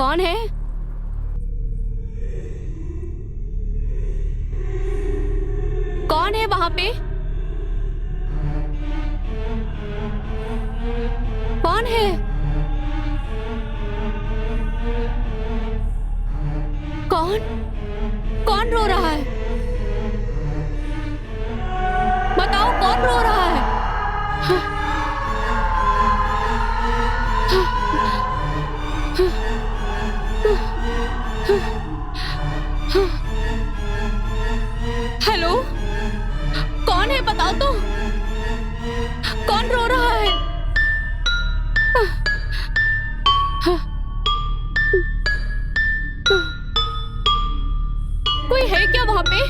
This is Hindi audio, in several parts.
कौन है? कौन है वहां पे? कौन है? कौन कौन रो रहा है? बताओ कौन रो रहा है? हेलो, कौन है? बताओ तो, कौन रो रहा है? कोई है क्या वहां पे?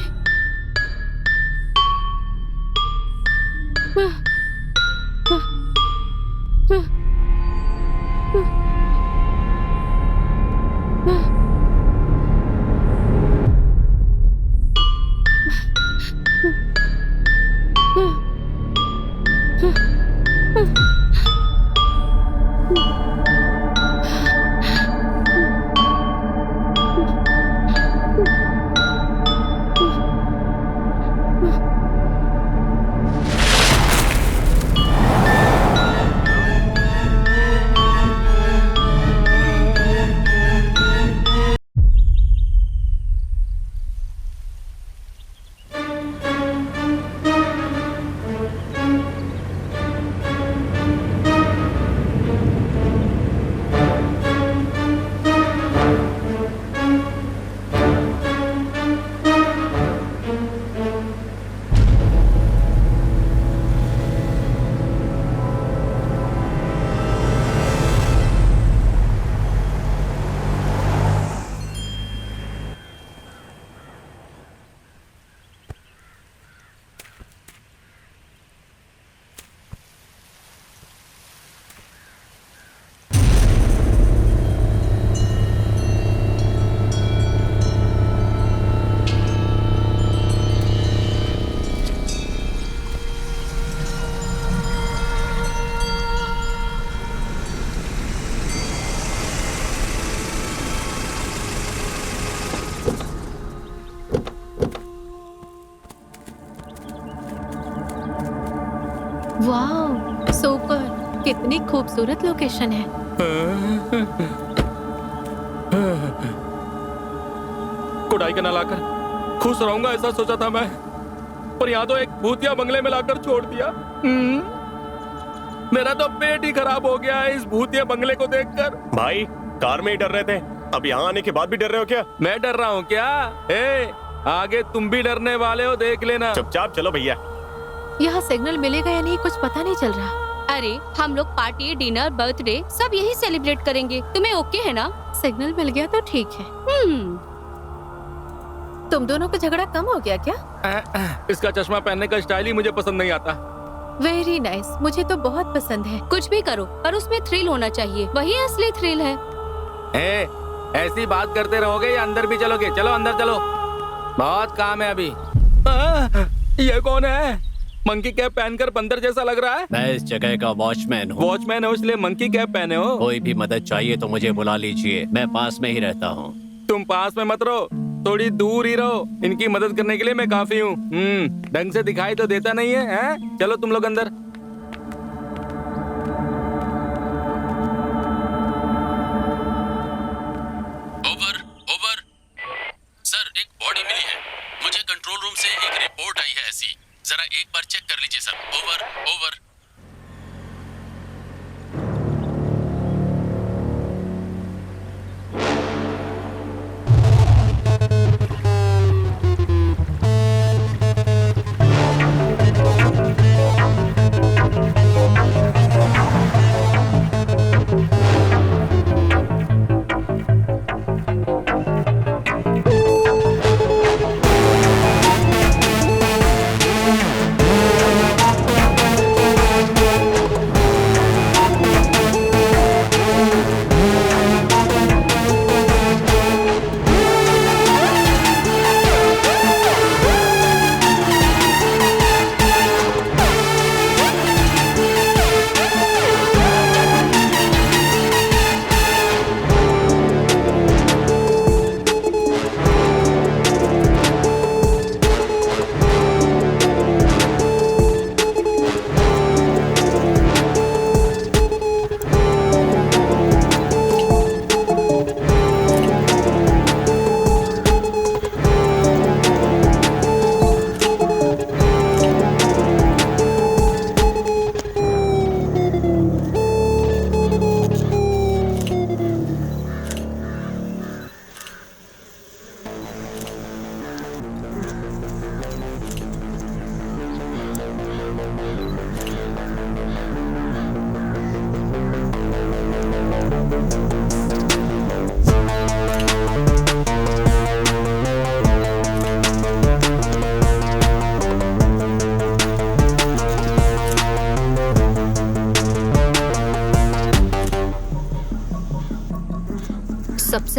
वाह, सुपर! कितनी खूबसूरत लोकेशन है। कुड़ाई के ना लाकर खुश रहूंगा ऐसा सोचा था मैं, पर यहाँ तो एक भूतिया बंगले में लाकर छोड़ दिया। मेरा तो पेट ही खराब हो गया है इस भूतिया बंगले को देखकर। भाई, कार में ही डर रहे थे, अब यहाँ आने के बाद भी डर रहे हो क्या? मैं डर रहा हूँ क्या? आगे तुम भी डरने वाले हो, देख लेना। चुपचाप चलो भैया। यहाँ सिग्नल मिलेगा या नहीं कुछ पता नहीं चल रहा। अरे हम लोग पार्टी, डिनर, बर्थडे सब यही सेलिब्रेट करेंगे। तुम्हें ओके है ना? सिग्नल मिल गया तो ठीक है। तुम दोनों का झगड़ा कम हो गया क्या? इसका चश्मा पहनने का स्टाइल ही मुझे पसंद नहीं आता। वेरी नाइस, मुझे तो बहुत पसंद है। कुछ भी करो पर उसमें थ्रिल होना चाहिए, वही असली थ्रिल है। ऐसी बात करते रहोगे या अंदर भी चलोगे? चलो अंदर चलो, बहुत काम है अभी। ये कौन है? मंकी कैप पहनकर बंदर जैसा लग रहा है। मैं इस जगह का वॉचमैन हूँ। वॉचमैन हो इसलिए मंकी कैप पहने हो? कोई भी मदद चाहिए तो मुझे बुला लीजिए, मैं पास में ही रहता हूँ। तुम पास में मत रहो, थोड़ी दूर ही रहो। इनकी मदद करने के लिए मैं काफी हूँ। ढंग से दिखाई तो देता नहीं है? चलो तुम लोग अंदर। ओवर ओवर सर, एक बॉडी मिली है। मुझे कंट्रोल रूम से एक रिपोर्ट आई है ऐसी, जरा एक बार चेक कर लीजिए सर। Over over.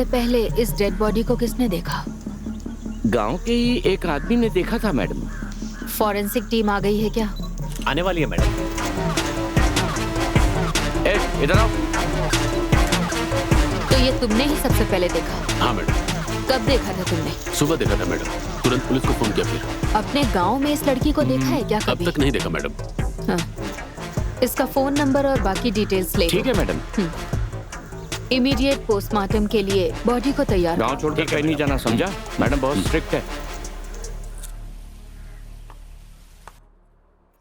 सबसे पहले इस डेड बॉडी को किसने देखा? गांव के ही एक आदमी ने देखा था मैडम। फॉरेंसिक टीम आ गई है क्या? आने वाली है मैडम। इधर आओ। तो ये तुमने ही सबसे पहले देखा? हाँ मैडम। कब देखा था तुमने? सुबह देखा था मैडम, तुरंत पुलिस को फोन किया। फिर अपने गांव में इस लड़की को देखा है क्या अब कभी? तक नहीं देखा मैडम। हाँ। इसका फोन नंबर और बाकी डिटेल्स ले। ठीक है मैडम। इमीडिएट पोस्टमार्टम के लिए बॉडी को तैयार। गांव छोड़कर कहीं नहीं जाना, समझा? मैडम बहुत स्ट्रिक्ट है।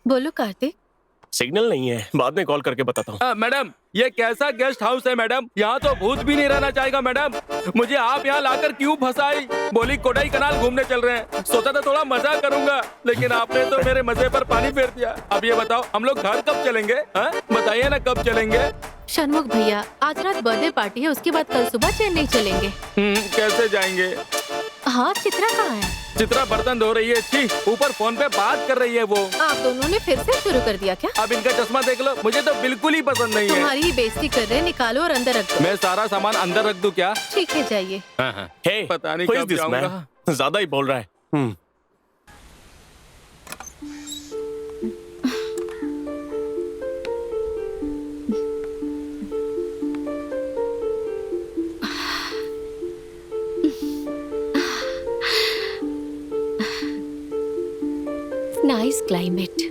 बोलो कार्तिक। सिग्नल नहीं है, बाद में कॉल करके बताता हूँ। मैडम ये कैसा गेस्ट हाउस है मैडम? यहाँ तो भूत भी नहीं रहना चाहेगा मैडम। मुझे आप यहाँ लाकर क्यों फंसाई? बोली कोडाई कनाल घूमने चल रहे हैं, सोचा था थोड़ा मजा करूंगा, लेकिन आपने तो मेरे मजे पर पानी फेर दिया। अब ये बताओ हम लोग घर कब चलेंगे? बताइए ना कब चलेंगे? शनमुख भैया, आज रात बर्थडे पार्टी है, उसके बाद कल सुबह चेन्नई चलेंगे। कैसे जाएंगे? हाँ, चित्रा कहाँ है? चित्रा बर्तन धो रही है। छी, ऊपर फोन पे बात कर रही है वो। आप दोनों ने फिर से शुरू कर दिया क्या? अब इनका चश्मा देख लो, मुझे तो बिल्कुल ही पसंद नहीं है। तुम्हारी ही बेइज्जती कर रहे हैं, निकालो और अंदर रख दो। मैं सारा सामान अंदर रख दूं क्या? ठीक है, जाइए। हे, पता नहीं who is कब this man? जाऊंगा। ज्यादा ही बोल रहा है। Nice climate.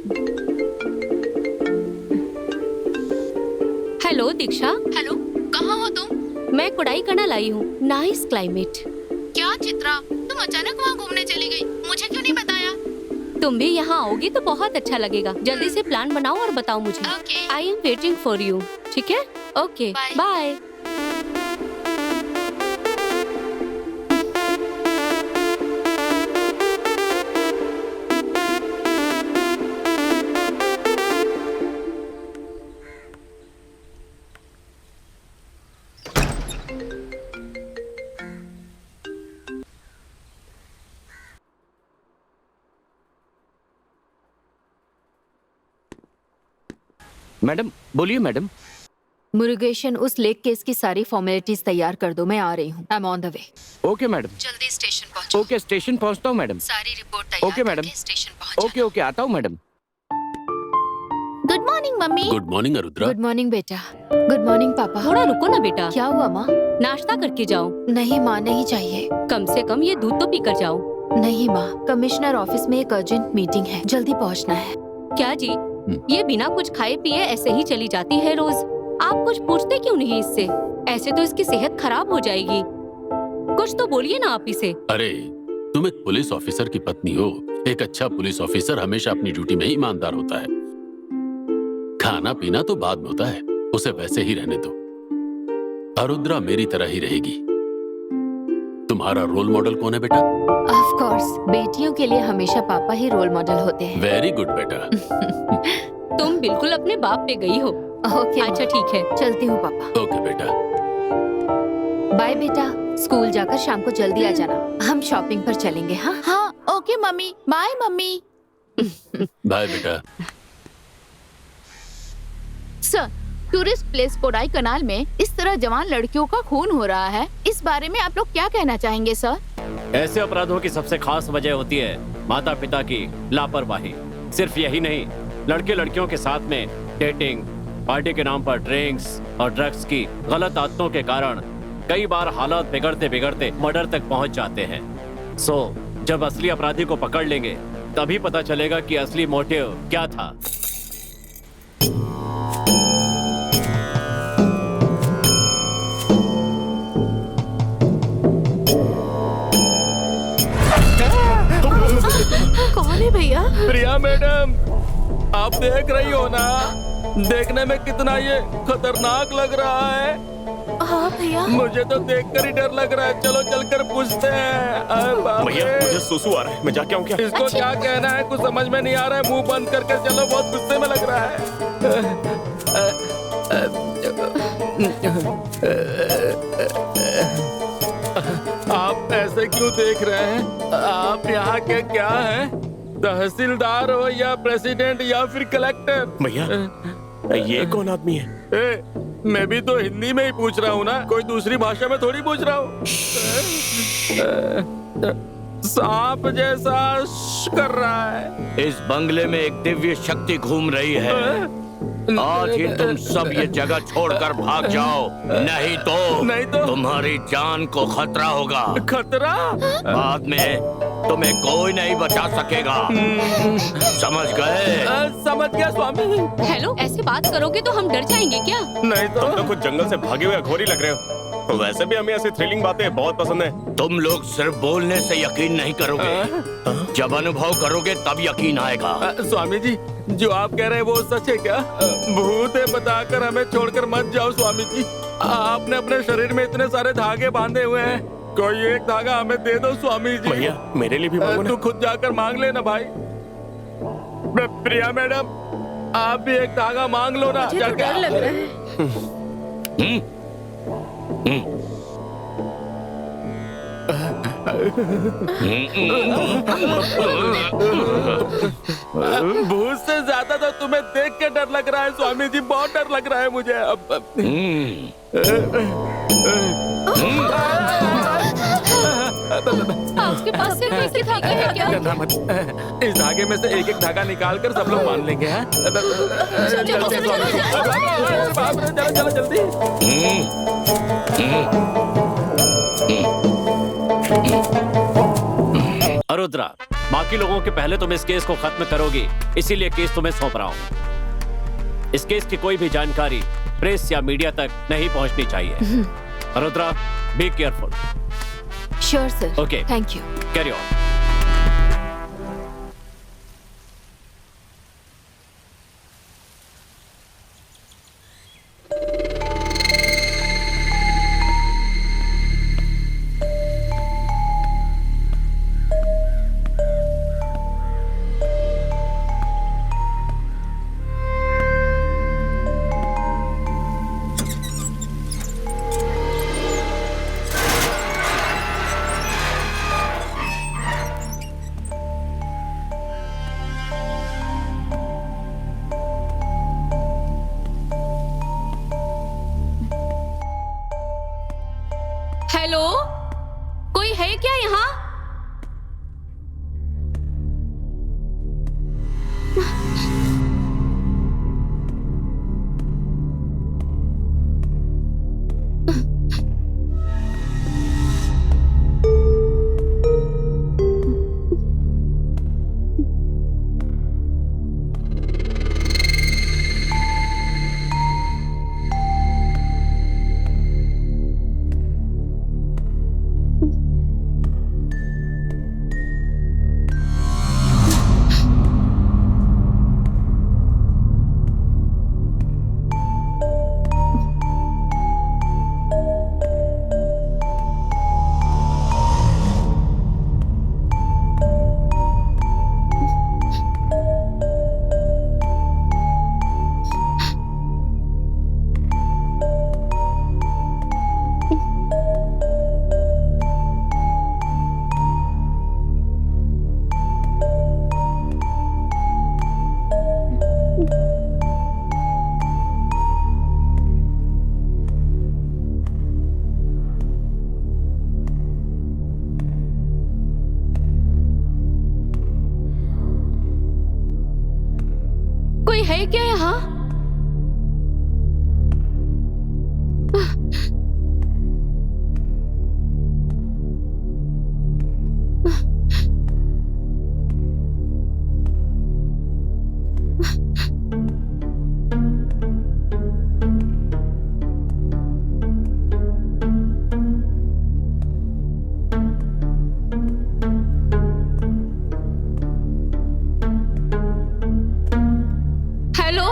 हेलो दीक्षा। हेलो, कहाँ हो तुम? मैं कोडाई कनाल आई हूँ। Nice climate. क्या चित्रा, तुम अचानक वहाँ घूमने चली गई, मुझे क्यों नहीं बताया? तुम भी यहाँ आओगी तो बहुत अच्छा लगेगा। जल्दी से प्लान बनाओ और बताओ मुझे। Okay. I am waiting for you. ठीक है? Okay, Bye. बाय। मैडम बोलिए मैडम। मुरुगेशन, उस लेक केस की सारी फॉर्मेलिटीज तैयार कर दो, मैं आ रही हूँ। I am on the way. Okay madam. जल्दी स्टेशन पहुँचो। ओके, स्टेशन पहुंचता हूँ मैडम। सारी रिपोर्ट तैयार ओके मैडम। करके स्टेशन पहुँच ओके ओके, आता हूँ madam. Good morning mummy. Good morning Arudra. Good morning बेटा। Good morning papa. थोड़ा रुको ना बेटा। क्या हुआ माँ? नाश्ता करके जाओ। नहीं माँ, नहीं चाहिए। कम से कम ये दूध तो पी कर जाओ। नहीं माँ, कमिश्नर ऑफिस में एक अर्जेंट मीटिंग है, जल्दी पहुँचना है। क्या जी, ये बिना कुछ खाए पिए ऐसे ही चली जाती है रोज? आप कुछ पूछते क्यों नहीं इससे? ऐसे तो इसकी सेहत खराब हो जाएगी। कुछ तो बोलिए ना आप इसे। अरे तुम एक पुलिस ऑफिसर की पत्नी हो। एक अच्छा पुलिस ऑफिसर हमेशा अपनी ड्यूटी में ही ईमानदार होता है। खाना पीना तो बाद में होता है, उसे वैसे ही रहने दो। अरुद्रा मेरी तरह ही रहेगी। तुम्हारा रोल मॉडल कौन है बेटा? ऑफ कोर्स, बेटियों के लिए हमेशा पापा ही रोल मॉडल होते हैं। वेरी गुड बेटा। तुम बिल्कुल अपने बाप पे गई हो। ओके अच्छा ठीक है, चलती हूँ पापा। ओके बेटा। बाय बेटा, स्कूल जाकर शाम को जल्दी आ जाना, हम शॉपिंग पर चलेंगे। हाँ हाँ, okay mummy. Bye mummy. Bye बेटा। Sir, tourist place Kodaikanal में इस तरह जवान लड़कियों का खून हो रहा है, इस बारे में आप लोग क्या कहना चाहेंगे सर? ऐसे अपराधों की सबसे खास वजह होती है माता पिता की लापरवाही। सिर्फ यही नहीं, लड़के लड़कियों के साथ में डेटिंग, पार्टी के नाम पर ड्रिंक्स और ड्रग्स की गलत आदतों के कारण कई बार हालात बिगड़ते बिगड़ते मर्डर तक पहुंच जाते हैं। सो जब असली अपराधी को पकड़ लेंगे तभी पता चलेगा कि असली मोटिव क्या था। कौन है भैया? प्रिया मैडम, आप देख रही हो ना, देखने में कितना ये खतरनाक लग रहा है। हाँ भैया। मुझे तो देखकर ही डर लग रहा है। चलो चलकर पूछते हैं। अरे बाप भैया रे। मुझे सुसु आ रहा है, मैं जाके आऊँ क्या? इसको क्या कहना है, कुछ समझ में नहीं आ रहा है। मुंह बंद करके चलो, बहुत गुस्से में लग रहा है। आप ऐसे क्यों देख रहे हैं? आप यहाँ के क्या हैं? तहसीलदार हो या प्रेसिडेंट या फिर कलेक्टर? भैया ये कौन आदमी है? मैं भी तो हिंदी में ही पूछ रहा हूँ ना, कोई दूसरी भाषा में थोड़ी पूछ रहा हूँ। सांप जैसा कर रहा है। इस बंगले में एक दिव्य शक्ति घूम रही है। आज ही तुम सब ये जगह छोड़कर भाग जाओ, नहीं तो तुम्हारी जान को खतरा होगा। खतरा? बाद में तुम्हें कोई नहीं बचा सकेगा। समझ गए? समझ गया स्वामी। हेलो, ऐसे बात करोगे तो हम डर जाएंगे क्या? नहीं तुम तो खुद जंगल से भागे हुए घोरी लग रहे हो। वैसे भी हमें ऐसी थ्रिलिंग बातें बहुत पसंद है। तुम लोग सिर्फ बोलने से यकीन नहीं करोगे, जब अनुभव करोगे तब यकीन आएगा। स्वामी जी, जो आप कह रहे हैं वो सच है क्या? भूत है बताकर हमें छोड़कर मत जाओ स्वामी जी। आपने अपने शरीर में इतने सारे धागे बांधे हुए हैं, कोई एक धागा हमें दे दो स्वामी जी। भैया मेरे लिए भी मांगो ना। तू खुद जाकर मांग लेना भाई। प्रिया मैडम, आप भी एक धागा मांग लो ना। मुझे तो डर लग रहा है। भूत से ज्यादा तो तुम्हें देख के डर लग रहा है स्वामी जी, बहुत डर लग रहा है मुझे अब। आपके पास सिर्फ एक ही धागा है क्या? डरना मत। इस धागे में से एक एक धागा निकाल कर सब लोग बांध लेंगे। हैं? चलो जल्दी। अरुद्रा, बाकी लोगों के पहले तुम इस केस को खत्म करोगी, इसीलिए केस तुम्हें सौंप रहा हूँ। इस केस की कोई भी जानकारी प्रेस या मीडिया तक नहीं पहुंचनी चाहिए। Arudra, be careful. Sure sir. Okay, thank you. Carry on. Hello, कोई है क्या यहाँ? कोई है क्या यहाँ? हेलो?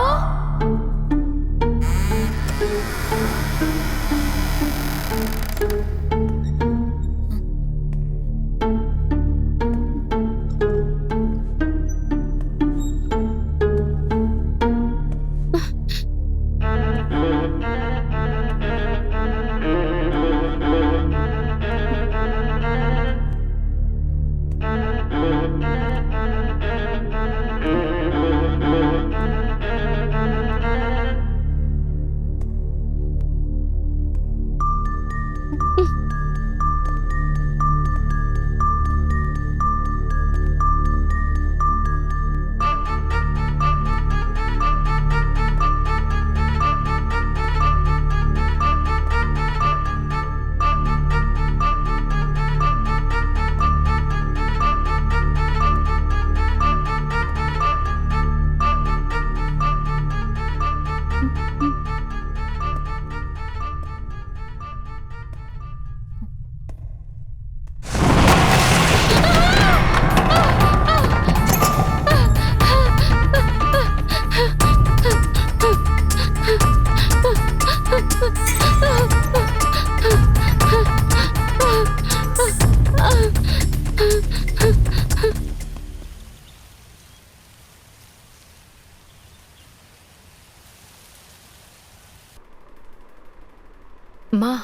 माँ,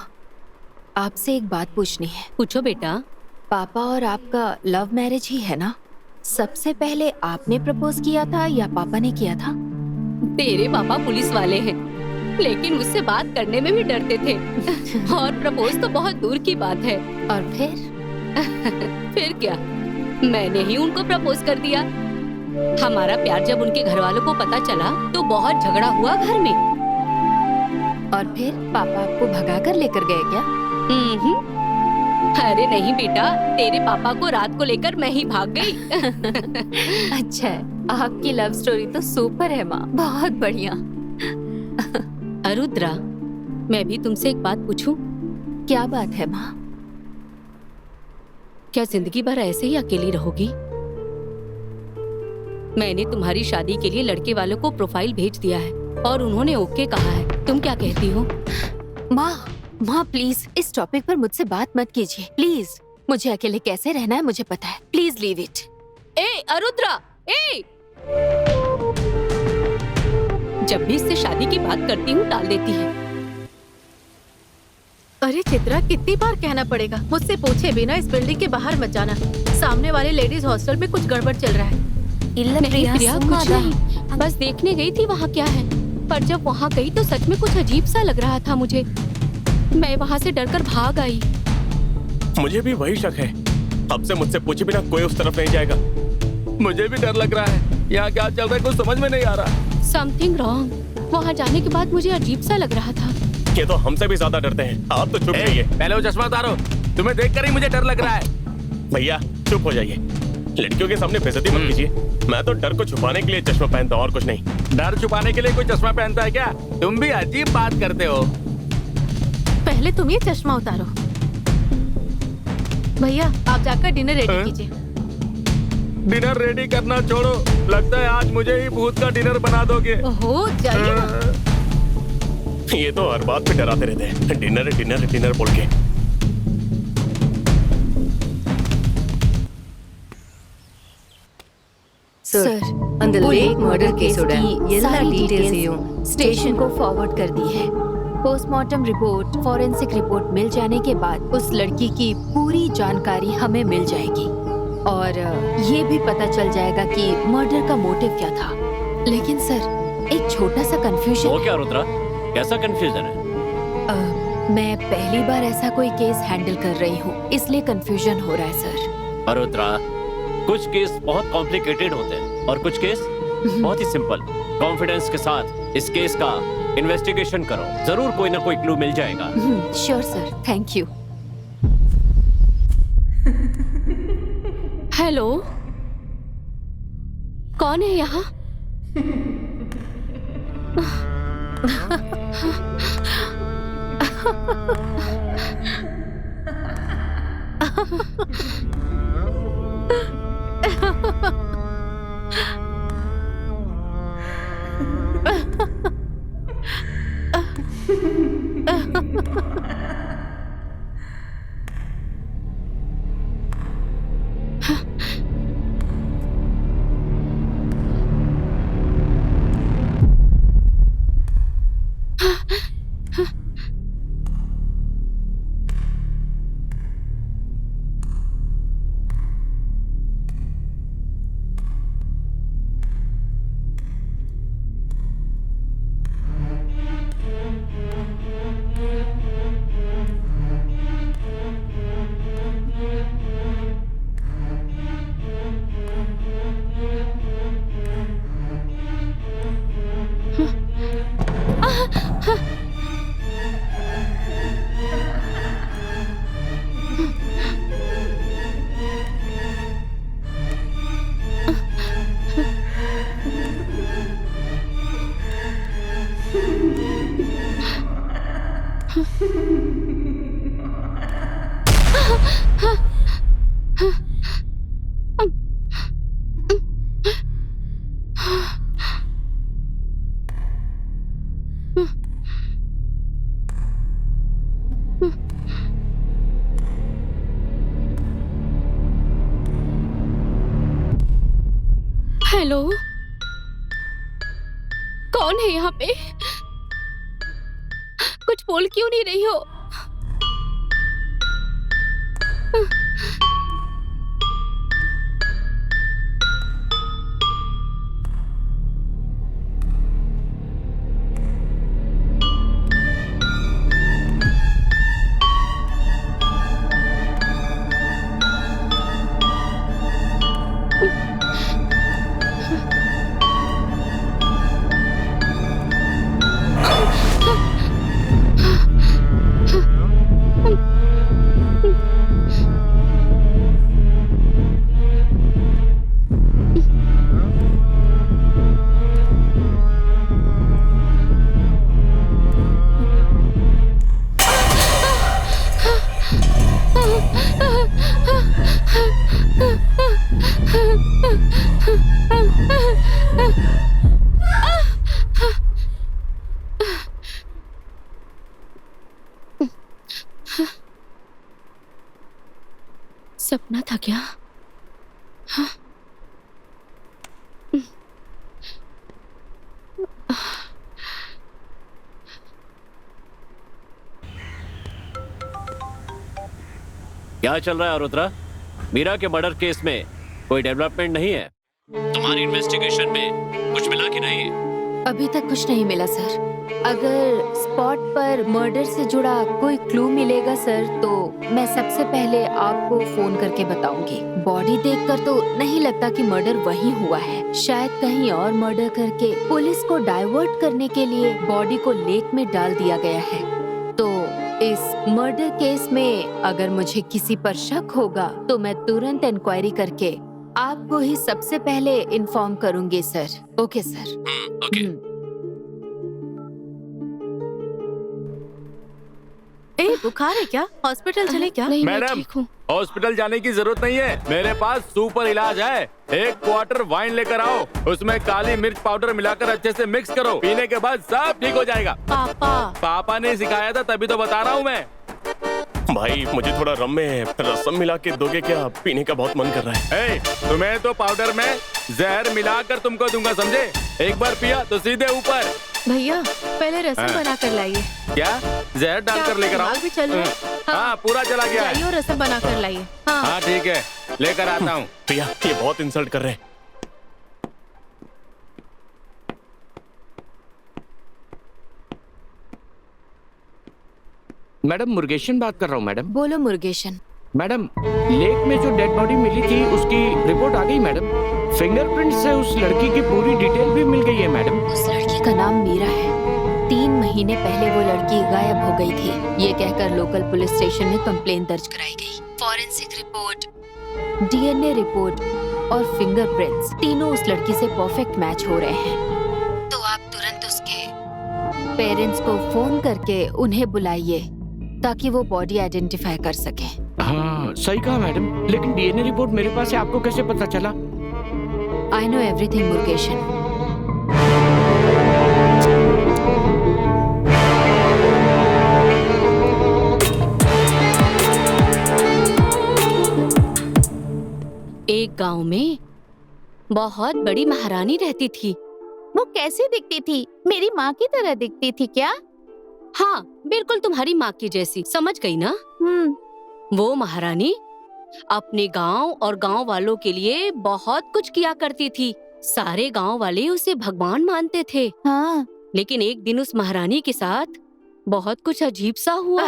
आपसे एक बात पूछनी है। पूछो बेटा। पापा और आपका लव मैरिज ही है ना? सबसे पहले आपने प्रपोज किया था या पापा ने किया था? तेरे पापा पुलिस वाले हैं, लेकिन मुझसे बात करने में भी डरते थे। और प्रपोज तो बहुत दूर की बात है। और फिर? फिर क्या, मैंने ही उनको प्रपोज कर दिया। हमारा प्यार जब उनके घर वालों को पता चला तो बहुत झगड़ा हुआ घर में। और फिर पापा आपको भगा कर लेकर गए क्या? अरे नहीं बेटा, तेरे पापा को रात को लेकर मैं ही भाग गई। अच्छा है, आपकी लव स्टोरी तो सुपर है माँ, बहुत बढ़िया। अरुद्रा, मैं भी तुमसे एक बात पूछूं? क्या बात है माँ? क्या जिंदगी भर ऐसे ही अकेली रहोगी? मैंने तुम्हारी शादी के लिए लड़के वालों को प्रोफाइल भेज दिया है और उन्होंने ओके कहा है। तुम क्या कहती हो? माँ प्लीज इस टॉपिक पर मुझसे बात मत कीजिए प्लीज। मुझे अकेले कैसे रहना है मुझे पता है, प्लीज लीव इट। ए अरुद्रा, ए! जब भी इससे शादी की बात करती हूँ टाल देती है। अरे चित्रा, कितनी बार कहना पड़ेगा? मुझसे पूछे बिना इस बिल्डिंग के बाहर मत जाना। सामने वाले लेडीज हॉस्टल में कुछ गड़बड़ चल रहा है। नहीं प्रिया, कुछ नहीं, बस देखने गई थी वहाँ क्या है। पर जब वहाँ गई तो सच में कुछ अजीब सा लग रहा था मुझे। मैं वहाँ से डरकर भाग आई। मुझे भी वही शक है। अब से मुझसे पूछे बिना कोई उस तरफ नहीं जाएगा। मुझे भी डर लग रहा है। यहाँ क्या चल रहा है कुछ समझ में नहीं आ रहा। Something wrong. वहाँ जाने के बाद मुझे अजीब सा लग रहा था। ये तो हमसे भी ज्यादा डरते हैं। आप तो चुप रहिए। पहले वो चश्मा उतारो, तुम्हें देखकर ही मुझे डर लग रहा है। भैया चुप हो जाइए, लड़कियों के सामने बेइज्जती मत कीजिए। मैं तो डर को छुपाने के लिए चश्मा पहनता हूँ और कुछ नहीं। डर छुपाने के लिए कोई चश्मा पहनता है क्या? तुम भी अजीब बात करते हो। पहले तुम ये चश्मा उतारो। भैया आप जाकर डिनर रेडी कीजिए। डिनर रेडी करना छोड़ो, लगता है आज मुझे ही भूत का डिनर बना दोगे। ओहो जाइए ना। ये तो हर बात पे डराते रहते हैं, डिनर डिनर डिनर बोल के। सर, அந்த லேக் மர்டர் கேஸோட எல்லா सारी டீடைல்ஸையும் स्टेशन को फॉरवर्ड कर दी है। पोस्टमार्टम रिपोर्ट, फॉरेंसिक रिपोर्ट मिल जाने के बाद उस लड़की की पूरी जानकारी हमें मिल जाएगी और ये भी पता चल जाएगा कि मर्डर का मोटिव क्या था। लेकिन सर, एक छोटा सा कंफ्यूजन। वो क्या रुद्रा, कैसा कंफ्यूजन है? मैं पहली बार ऐसा कोई केस हैंडल कर रही हूँ, इसलिए कंफ्यूजन हो रहा है सर। रुद्रा, कुछ केस बहुत कॉम्प्लिकेटेड होते हैं और कुछ केस बहुत ही सिंपल। कॉन्फिडेंस के साथ इस केस का इन्वेस्टिगेशन करो, जरूर कोई ना कोई क्लू मिल जाएगा। Sure sir, thank you. Hello, कौन है यहाँ? हेलो, कौन है यहाँ पे? कुछ बोल क्यों नहीं रही हो? सपना था क्या? हाँ? क्या चल रहा है रुद्रा? मीरा के मर्डर केस में कोई डेवलपमेंट नहीं है? तुम्हारी इन्वेस्टिगेशन में कुछ मिला कि नहीं? अभी तक कुछ नहीं मिला सर। अगर स्पॉट पर मर्डर से जुड़ा कोई क्लू मिलेगा सर तो मैं सबसे पहले आपको फोन करके बताऊंगी। बॉडी देखकर तो नहीं लगता कि मर्डर वही हुआ है। शायद कहीं और मर्डर करके पुलिस को डाइवर्ट करने के लिए बॉडी को लेक में डाल दिया गया है। तो इस मर्डर केस में अगर मुझे किसी पर शक होगा तो मैं तुरंत इंक्वायरी करके आपको ही सबसे पहले इन्फॉर्म करूंगी सर। Okay sir. ओके। बुखार है क्या? हॉस्पिटल चले क्या? नहीं, मैं मैडम, ठीक हूँ। हॉस्पिटल जाने की जरूरत नहीं है, मेरे पास सुपर इलाज है। 1 क्वार्टर वाइन लेकर आओ, उसमें काली मिर्च पाउडर मिलाकर अच्छे से मिक्स करो, पीने के बाद सब ठीक हो जाएगा। पापा ने सिखाया था तभी तो बता रहा हूँ मैं। भाई मुझे थोड़ा रम में रसम मिला के दोगे क्या? पीने का बहुत मन कर रहा है। तुम्हें तो पाउडर में जहर मिलाकर तुमको दूंगा, समझे? एक बार पिया तो सीधे ऊपर। भैया पहले रसम बना कर लाइए। क्या जहर डालकर लेकर आओ? भी चल रहा है? हाँ पूरा चला गया है। जाइए और रसम बना कर लाइए। हाँ ठीक है, लेकर आता हूँ। भैया ये बहुत इंसल्ट कर रहे हैं। मैडम मुर्गेशन बात कर रहा हूँ मैडम। बोलो मुर्गेशन। मैडम लेक में जो डेड बॉडी मिली थी उसकी रिपोर्ट आ गई मैडम। फिंगरप्रिंट से उस लड़की की पूरी डिटेल भी मिल गई है मैडम। उस लड़की का नाम मीरा है। 3 महीने पहले वो लड़की गायब हो गई थी। ये कहकर लोकल पुलिस स्टेशन में कंप्लेंट दर्ज कराई गई। फॉरेंसिक रिपोर्ट, डीएनए रिपोर्ट और फिंगरप्रिंट्स तीनों उस लड़की से परफेक्ट मैच हो रहे हैं। तो आप तुरंत उसके पेरेंट्स को फोन करके उन्हें बुलाइए ताकि वो बॉडी आइडेंटिफाई कर सके। हाँ सही कहा मैडम, लेकिन डीएनए रिपोर्ट मेरे पास है, आपको कैसे पता चला? I know everything Murgeshan. एक गांव में बहुत बड़ी महारानी रहती थी। वो कैसी दिखती थी? मेरी माँ की तरह दिखती थी क्या? हाँ बिल्कुल तुम्हारी माँ की जैसी, समझ गई ना? वो महारानी अपने गांव और गांव वालों के लिए बहुत कुछ किया करती थी। सारे गांव वाले उसे भगवान मानते थे। हाँ। लेकिन एक दिन उस महारानी के साथ बहुत कुछ अजीब सा हुआ।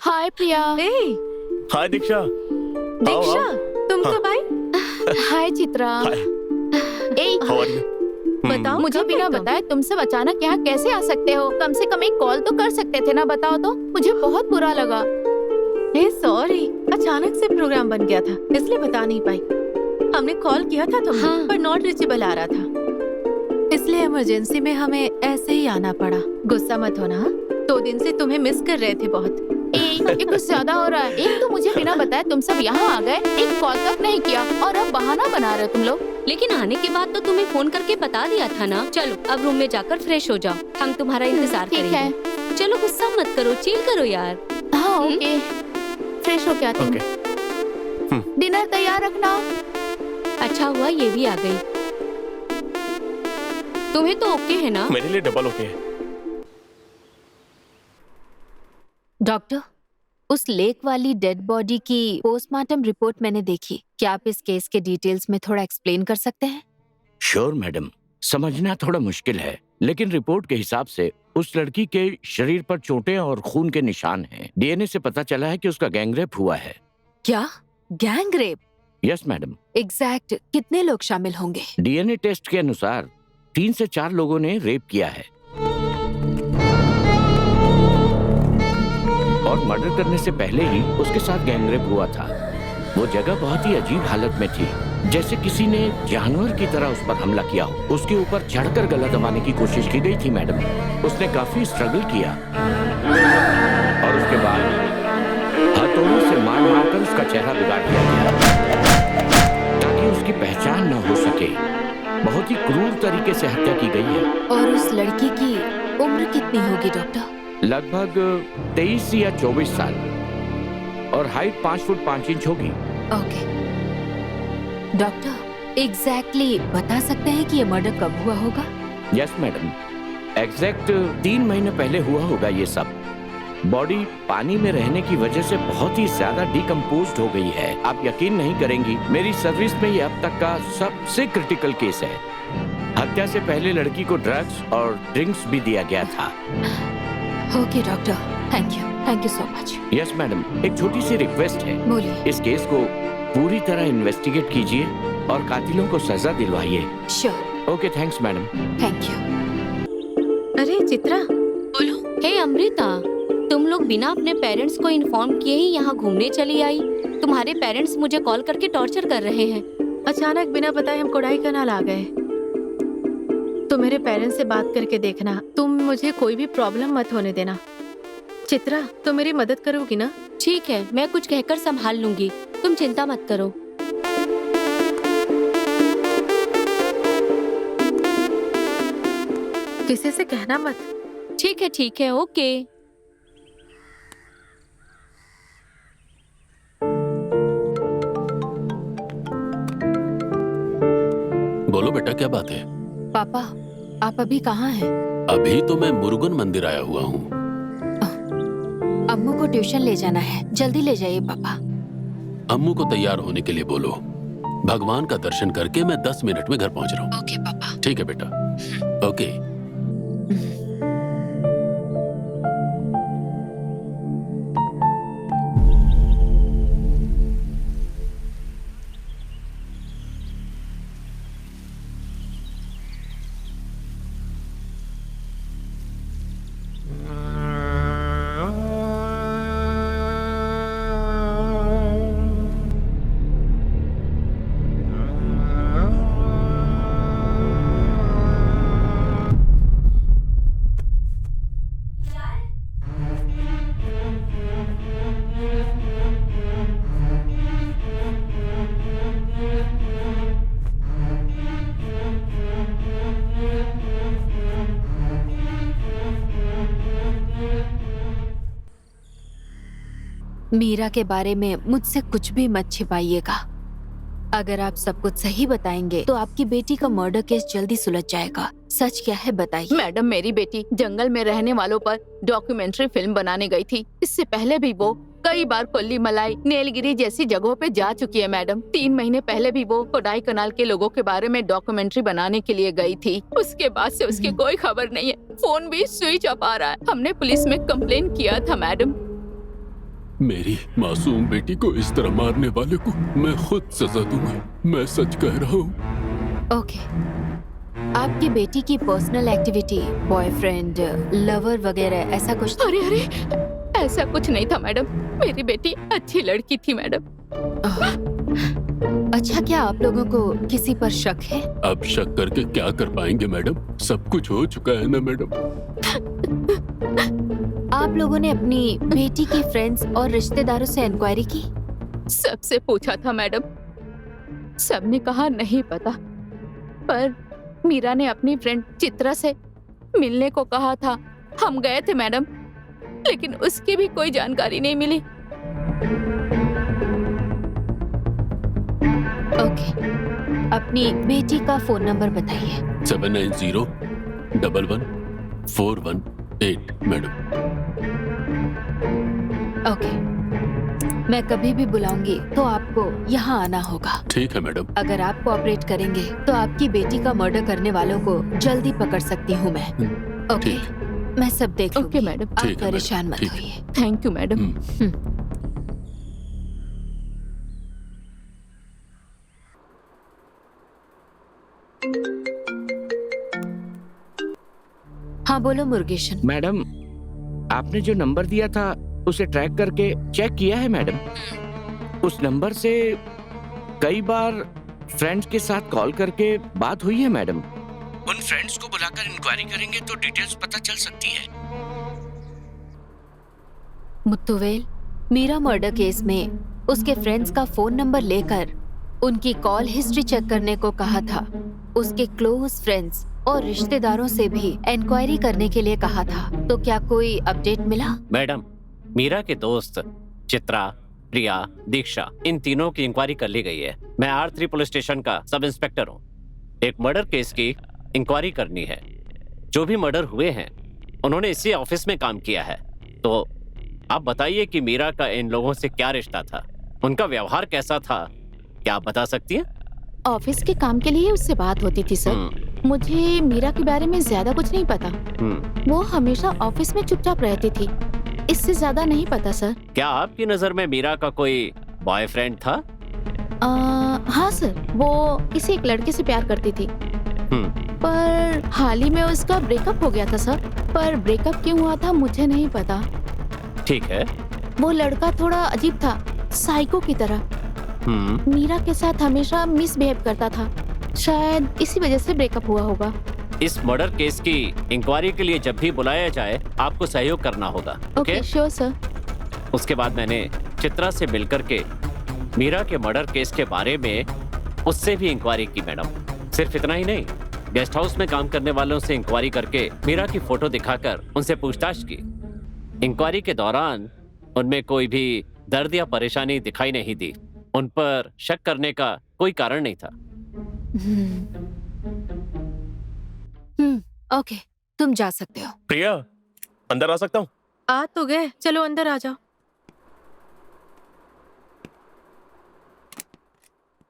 हाय प्रिया। हाय दीक्षा। दीक्षा तुम कब आई? हाय चित्रा। बताओ मुझे बिना बताए तुम सब अचानक यहाँ कैसे आ सकते हो? कम से कम एक कॉल तो कर सकते थे ना। बताओ तो, मुझे बहुत बुरा लगा। सॉरी, अचानक से प्रोग्राम बन गया था इसलिए बता नहीं पाई। हमने कॉल किया था तुम्हें हाँ। पर नॉट रीचेबल आ रहा था, इसलिए इमरजेंसी में हमें ऐसे ही आना पड़ा। गुस्सा मत होना। 2 दिन से तुम्हें मिस कर रहे थे बहुत। ये कुछ ज्यादा हो रहा है। एक तो मुझे बिना बताए तुम सब यहाँ आ गए, एक कॉल तक नहीं किया और अब बहाना बना रहे हो तुम लोग। लेकिन आने के बाद तो तुम्हें फोन करके बता दिया था ना। चलो अब रूम में जाकर फ्रेश हो जाओ, हम तुम्हारा इंतजार ठीक है। करेंगे। चलो गुस्सा मत करो, चिल करो यार। हाँ ओके, फ्रेश हो क्या तुम? डिनर तैयार रखना। अच्छा हुआ ये भी आ गई। तुम्हें तो ओके है ना? मेरे लिए डबल ओके है। डॉक्टर, उस लेक वाली डेड बॉडी की पोस्टमार्टम रिपोर्ट मैंने देखी। क्या आप इस केस के डिटेल्स में थोड़ा एक्सप्लेन कर सकते हैं? श्योर मैडम, समझना थोड़ा मुश्किल है, लेकिन रिपोर्ट के हिसाब से उस लड़की के शरीर पर चोटें और खून के निशान हैं। डीएनए से पता चला है कि उसका गैंगरेप हुआ है। क्या gang rape? Yes madam. Exact कितने लोग शामिल होंगे? डीएनए टेस्ट के अनुसार 3 से 4 लोगों ने रेप किया है और मर्डर करने से पहले ही उसके साथ गैंगरेप हुआ था। वो जगह बहुत ही अजीब हालत में थी, जैसे किसी ने जानवर की तरह उस पर हमला किया हो। उसके ऊपर चढ़कर गला दबाने की कोशिश की गई थी मैडम। उसने काफी स्ट्रगल किया और उसके बाद हथौड़ों से मार कर उसका चेहरा बिगाड़ दिया गया ताकि उसकी पहचान न हो सके। बहुत ही क्रूर तरीके से हत्या की गई है। और उस लड़की की उम्र कितनी होगी डॉक्टर? लगभग 23 या 24 साल और हाइट 5 फुट 5 इंच होगी। ओके डॉक्टर, एग्जैक्टली बता सकते हैं कि ये मर्डर कब हुआ होगा? यस मैडम, एग्जैक्ट 3 महीने पहले हुआ होगा ये सब। बॉडी पानी में रहने की वजह से बहुत ही ज्यादा डिकम्पोज्ड हो गई है। आप यकीन नहीं करेंगी, मेरी सर्विस में ये अब तक का सबसे क्रिटिकल केस है। हत्या से पहले लड़की को ड्रग्स और ड्रिंक्स भी दिया गया था। Okay doctor, thank you so much. Yes madam, एक छोटी सी रिक्वेस्ट है। बोलिए। इस केस को पूरी तरह इन्वेस्टिगेट कीजिए और कातिलों को सजा दिलवाइए। Sure. Okay, thanks madam. Thank you. अरे चित्रा, बोलो। हे अमृता, तुम लोग बिना अपने पेरेंट्स को इन्फॉर्म किए ही यहाँ घूमने चली आई। तुम्हारे पेरेंट्स मुझे कॉल करके टॉर्चर कर रहे हैं। अचानक बिना बताए हम कोडाईकनाल आ गए। तुम मेरे पेरेंट्स से बात करके देखना। तुम मुझे कोई भी प्रॉब्लम मत होने देना। चित्रा, तुम मेरी मदद करोगी ना? ठीक है, मैं कुछ कहकर संभाल लूंगी, तुम चिंता मत करो। किसी से कहना मत। ठीक है, ओके। बोलो बेटा, क्या बात है? पापा, आप अभी कहाँ हैं? अभी तो मैं मुरुगन मंदिर आया हुआ हूँ। अम्मू को ट्यूशन ले जाना है, जल्दी ले जाइए पापा। अम्मू को तैयार होने के लिए बोलो। भगवान का दर्शन करके मैं 10 मिनट में घर पहुँच रहा हूँ। ओके पापा। ठीक है बेटा, ओके। मीरा के बारे में मुझसे कुछ भी मत छिपाइएगा। अगर आप सब कुछ सही बताएंगे तो आपकी बेटी का मर्डर केस जल्दी सुलझ जाएगा। सच क्या है बताइए। मैडम, मेरी बेटी जंगल में रहने वालों पर डॉक्यूमेंट्री फिल्म बनाने गई थी। इससे पहले भी वो कई बार कोल्लीमलाई, नीलगिरी जैसी जगहों पे जा चुकी है मैडम। 3 महीने पहले भी वो कोडाईकनाल के लोगों के बारे में डॉक्यूमेंट्री बनाने के लिए गई थी। उसके बाद से उसकी कोई खबर नहीं है। फोन भी स्विच ऑफ आ रहा है। हमने पुलिस में कंप्लेन किया था मैडम। मेरी मासूम बेटी को इस तरह मारने वाले को मैं खुद सजा दूंगा। मैं सच कह रहा हूँ। ओके, आपकी बेटी की पर्सनल एक्टिविटी, बॉयफ्रेंड, लवर वगैरह ऐसा कुछ? अरे ऐसा कुछ नहीं था मैडम। मेरी बेटी अच्छी लड़की थी मैडम। अच्छा, क्या आप लोगों को किसी पर शक है? अब शक करके क्या कर पाएंगे मैडम? सब कुछ हो चुका है ना मैडम। आप लोगों ने अपनी बेटी की फ्रेंड्स और रिश्तेदारों से इंक्वायरी की? सबसे पूछा था मैडम, सबने कहा नहीं पता। पर मीरा ने अपनी फ्रेंड चित्रा से मिलने को कहा था। हम गए थे मैडम, लेकिन उसकी भी कोई जानकारी नहीं मिली। ओके, अपनी बेटी का फोन नंबर बताइए। 79011418 मैडम। ओके, मैं कभी भी बुलाऊंगी तो आपको यहाँ आना होगा। ठीक है मैडम। अगर आप कोऑपरेट करेंगे तो आपकी बेटी का मर्डर करने वालों को जल्दी पकड़ सकती हूँ मैं। ओके, मैं सब देख लूंगी। Okay madam. आप ठीक है, परेशान मत ठीक है। होइए। Thank you madam. हाँ बोलो मुर्गेशन। मैडम, आपने जो नंबर दिया था उसे ट्रैक करके चेक किया है मैडम। उस नंबर से कई बार फ्रेंड्स के साथ कॉल करके बात हुई है मैडम। उन फ्रेंड्स को बुलाकर इंक्वायरी करेंगे तो डिटेल्स पता चल सकती है। मुत्तुवेल, मीरा मर्डर केस में उसके फ्रेंड्स का फोन नंबर लेकर उनकी कॉल हिस्ट्री चेक करने को कहा था। उसके क्लोज फ्रेंड्स और रिश्तेदारों से भी इंक्वायरी करने के लिए कहा था। तो क्या कोई अपडेट मिला? मैडम, मीरा के दोस्त चित्रा, प्रिया, दीक्षा, इन तीनों की इंक्वायरी कर ली गई है। मैं R3 पुलिस स्टेशन का सब इंस्पेक्टर हूँ। एक मर्डर केस की इंक्वायरी करनी है। जो भी मर्डर हुए हैं उन्होंने इसी ऑफिस में काम किया है। तो आप बताइए कि मीरा का इन लोगों से क्या रिश्ता था, उनका व्यवहार कैसा था, क्या आप बता सकती हैं? ऑफिस के काम के लिए उससे बात होती थी सर। मुझे मीरा के बारे में ज्यादा कुछ नहीं पता। वो हमेशा ऑफिस में चुपचाप रहती थी, इससे ज्यादा नहीं पता सर। क्या आपकी नजर में मीरा का कोई बॉयफ्रेंड था? हाँ सर, वो किसी एक लड़के से प्यार करती थी, पर हाल ही में उसका ब्रेकअप हो गया था सर। पर ब्रेकअप क्यों हुआ था मुझे नहीं पता। ठीक है। वो लड़का थोड़ा अजीब था, साइको की तरह। मीरा के साथ हमेशा मिसबिहेव करता था, शायद इसी वजह से ब्रेकअप हुआ होगा। इस मर्डर केस की इंक्वायरी के लिए जब भी बुलाया जाए आपको सहयोग करना होगा। Okay, sure sir. उसके बाद मैंने चित्रा से मिलकर के मीरा के मर्डर केस के बारे में उससे भी इंक्वायरी की मैडम। सिर्फ इतना ही नहीं, गेस्ट हाउस में काम करने वालों से इंक्वायरी करके मीरा की फोटो दिखाकर उनसे पूछताछ की। इंक्वायरी के दौरान उनमें कोई भी दर्द या परेशानी दिखाई नहीं दी। उन पर शक करने का कोई कारण नहीं था। ओके, तुम जा सकते हो। प्रिया, अंदर आ सकता हूँ? आ तो गए, चलो अंदर आ जाओ।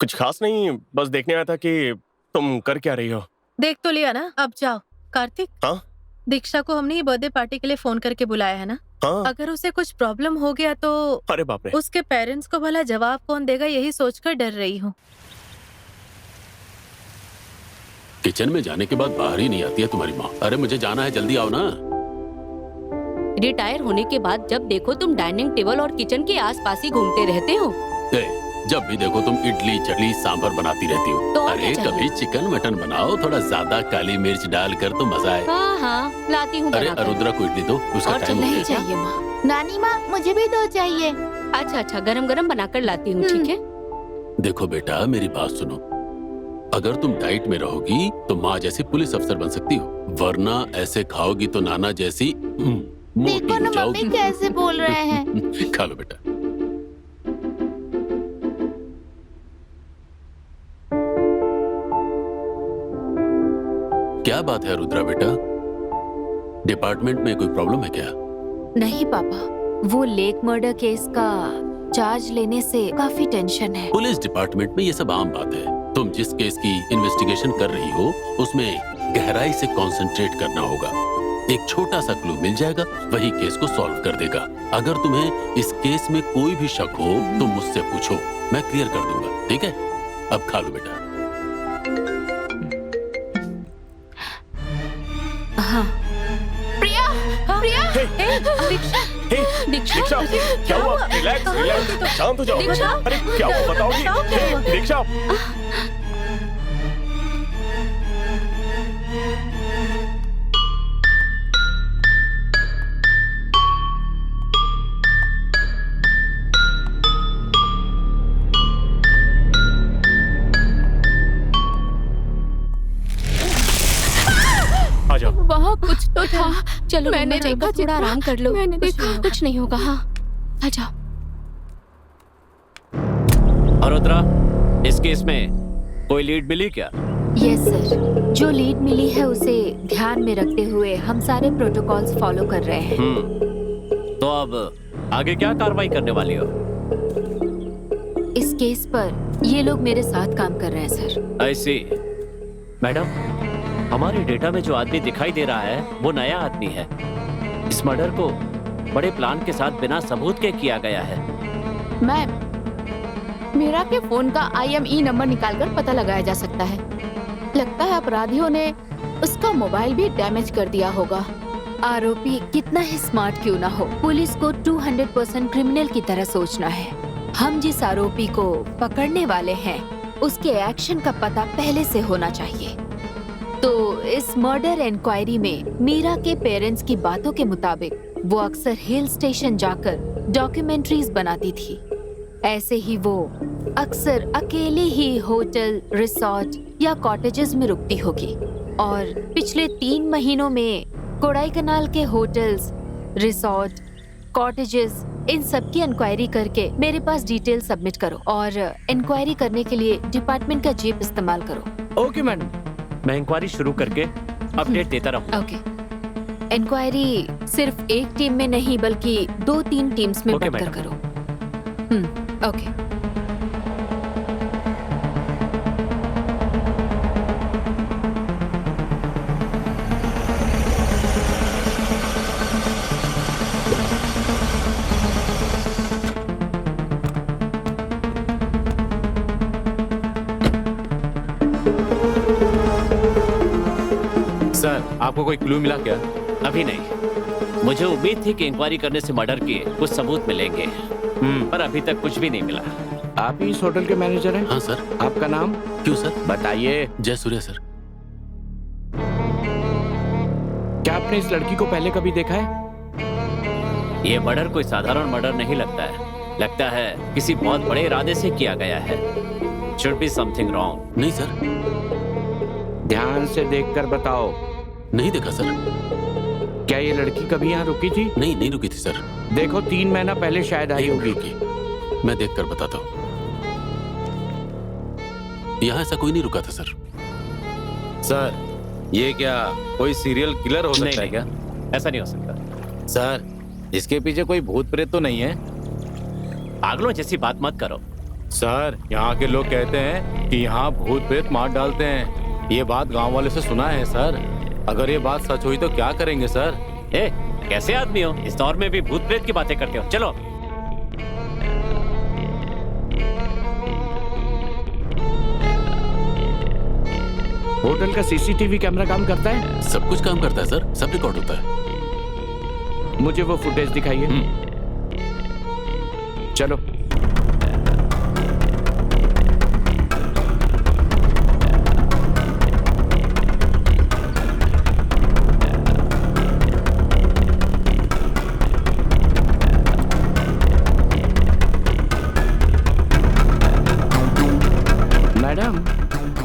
कुछ खास नहीं, बस देखने आया था कि तुम कर क्या रही हो। देख तो लिया ना, अब जाओ। कार्तिक, हाँ? दीक्षा को हमने ये बर्थडे पार्टी के लिए फोन करके बुलाया है ना। हाँ। अगर उसे कुछ प्रॉब्लम हो गया तो अरे बाप रे। उसके पेरेंट्स को भला जवाब कौन देगा, यही सोचकर डर रही हूँ। किचन में जाने के बाद बाहर ही नहीं आती है तुम्हारी माँ। अरे मुझे जाना है, जल्दी आओ ना। रिटायर होने के बाद जब देखो तुम डाइनिंग टेबल और किचन के आसपास ही घूमते रहते हो। जब भी देखो तुम इडली चटनी सांभर बनाती रहती हो। तो अरे कभी चिकन मटन बनाओ, थोड़ा ज्यादा काली मिर्च डालकर तो मजा आए। हाँ हाँ, लाती हूँ। अरे अरुद्रा को इडली दो, उसका टाइम हो गया। चाहिए माँ। नानी माँ, मुझे भी दो चाहिए। अच्छा अच्छा, गरम गरम बनाकर लाती हूँ, ठीक है। देखो बेटा, मेरी बात सुनो। अगर तुम डाइट में रहोगी तो माँ जैसी पुलिस अफसर बन सकती हो, वरना ऐसे खाओगी तो नाना जैसी मोटी हो जाओगी। मम्मी कैसे बोल रहे हैं? खा लो बेटा। क्या बात है रुद्रा बेटा, डिपार्टमेंट में कोई प्रॉब्लम है क्या? नहीं पापा, वो लेक मर्डर केस का चार्ज लेने से काफी टेंशन है। पुलिस डिपार्टमेंट में ये सब आम बात है। तुम जिस केस की इन्वेस्टिगेशन कर रही हो उसमें गहराई से कंसंट्रेट करना होगा। एक छोटा सा क्लू मिल जाएगा, वही केस को सॉल्व कर देगा। अगर तुम्हें इस केस में कोई भी शक हो तो मुझसे पूछो, मैं क्लियर कर दूंगा, ठीक है? अब खा लो बेटा। हाँ। प्रिया, प्रिया, दीक्षा, क्या हुआ? रिलैक्स, रिलैक्स, शांत हो जाओ। अरे क्या हुआ बताओगी? दीक्षा, वहाँ कुछ तो था। चलो मैंने देखा, देखा, थोड़ा आराम कर लो। मैंने देखा। कुछ नहीं होगा। हाँ, आ जाओ। अरुद्रा, इस केस में कोई लीड मिली क्या? यस सर, जो लीड मिली है उसे ध्यान में रखते हुए हम सारे प्रोटोकॉल्स फॉलो कर रहे हैं। तो अब आगे क्या कार्रवाई करने वाली हो? केस पर ये लोग मेरे साथ काम कर रहे हैं सर। ऐसी मैडम, हमारे डेटा में जो आदमी दिखाई दे रहा है वो नया आदमी है। इस मर्डर को बड़े प्लान के साथ बिना सबूत के किया गया है। मैम, मीरा के फोन का IME नंबर निकालकर पता लगाया जा सकता है। लगता है अपराधियों ने उसका मोबाइल भी डैमेज कर दिया होगा। आरोपी कितना ही स्मार्ट क्यों ना हो, पुलिस को 200% क्रिमिनल की तरह सोचना है। हम जिस आरोपी को पकड़ने वाले हैं उसके एक्शन का पता पहले से होना चाहिए। तो इस मर्डर इंक्वायरी में मीरा के पेरेंट्स की बातों के मुताबिक वो अक्सर हिल स्टेशन जाकर डॉक्यूमेंट्रीज बनाती थी। ऐसे ही वो अक्सर अकेले ही होटल, रिसोर्ट या कॉटेजेस में रुकती होगी। और पिछले 3 महीनों में कोडाईकनाल के होटल्स, रिसोर्ट, कॉटेजेस, इन सब की इंक्वायरी करके मेरे पास डिटेल सबमिट करो और इंक्वायरी करने के लिए डिपार्टमेंट का जीप इस्तेमाल करो। ओके मैडम, मैं इंक्वायरी शुरू करके अपडेट देता रहूँ। ओके। इंक्वायरी सिर्फ एक टीम में नहीं बल्कि 2-3 टीम्स में बांटकर करो। ओके। सर, आपको कोई क्लू मिला क्या? अभी नहीं। मुझे उम्मीद थी कि इंक्वायरी करने से मर्डर के कुछ सबूत मिलेंगे, पर अभी तक कुछ भी नहीं मिला। आप ही इस होटल के मैनेजर हैं? हाँ सर। आपका नाम? क्यों सर? बताइए। जय सूर्य सर। क्या आपने इस लड़की को पहले कभी देखा है? ये मर्डर कोई साधारण मर्डर नहीं लगता है। लगता है किसी बहुत बड़े इरादे से किया गया है। Should be something wrong। नहीं सर। ध्यान से देखकर बताओ। नहीं देखा सर। क्या ये लड़की कभी यहाँ रुकी थी? नहीं रुकी थी सर। देखो 3 महीना पहले शायद आई होगी। मैं देखकर बताता हूँ। यहाँ ऐसा कोई नहीं रुका था सर। सर, ये क्या कोई सीरियल किलर हो सकता है क्या? ऐसा नहीं हो सकता। सर, इसके पीछे कोई भूत प्रेत तो नहीं है? पागलों जैसी बात मत करो। सर, यहाँ के लोग कहते हैं कि यहाँ भूत प्रेत मार डालते हैं। ये बात गांव वाले से सुना है सर। अगर ये बात सच हुई तो क्या करेंगे सर? कैसे आदमी हो, इस दौर में भी भूत प्रेत की बातें करते हो? चलो। होटल का CCTV कैमरा काम करता है? सब कुछ काम करता है सर, सब रिकॉर्ड होता है। मुझे वो फुटेज दिखाइए। चलो।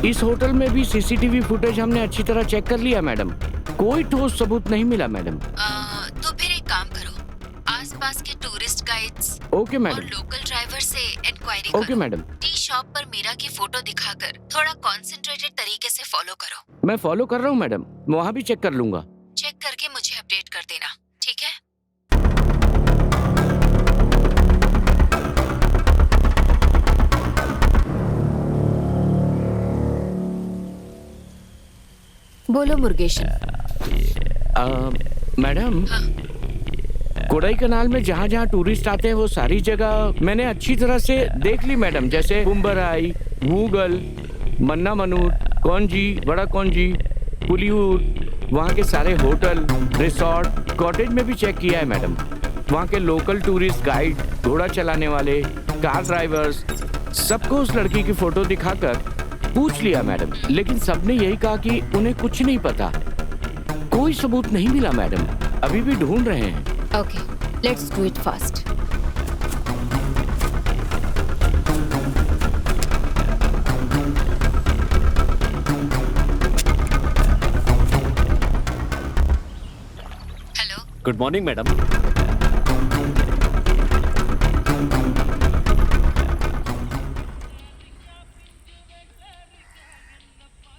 इस होटल में भी CCTV फुटेज हमने अच्छी तरह चेक कर लिया मैडम। कोई ठोस सबूत नहीं मिला मैडम। तो फिर एक काम करो, आसपास के टूरिस्ट गाइड्स ओके मैडम और लोकल ड्राइवर से इंक्वायरी करो। Okay madam. टी शॉप पर मीरा की फोटो दिखाकर थोड़ा कंसंट्रेटेड तरीके से फॉलो करो। मैं फॉलो कर रहा हूँ मैडम, वहाँ भी चेक कर लूंगा। चेक करके मुझे अपडेट कर देना, ठीक है? बोलो मुर्गेशन। मैडम, कोडाईकनाल में जहाँ जहाँ टूरिस्ट आते हैं वो सारी जगह मैंने अच्छी तरह से देख ली मैडम। जैसे कुंबराई, गूगल, मन्ना मनूर, कौंजी, बड़ा कौंजी, पुलियूर, वहाँ के सारे होटल, रिसोर्ट, कॉटेज में भी चेक किया है मैडम। वहाँ के लोकल टूरिस्ट गाइड, घोड़ा चलाने वाले, कार ड्राइवर्स, सबको उस लड़की की फोटो दिखाकर पूछ लिया मैडम। लेकिन सबने यही कहा कि उन्हें कुछ नहीं पता। कोई सबूत नहीं मिला मैडम। अभी भी ढूंढ रहे हैं। Okay, let's do it fast. Hello. Good morning madam.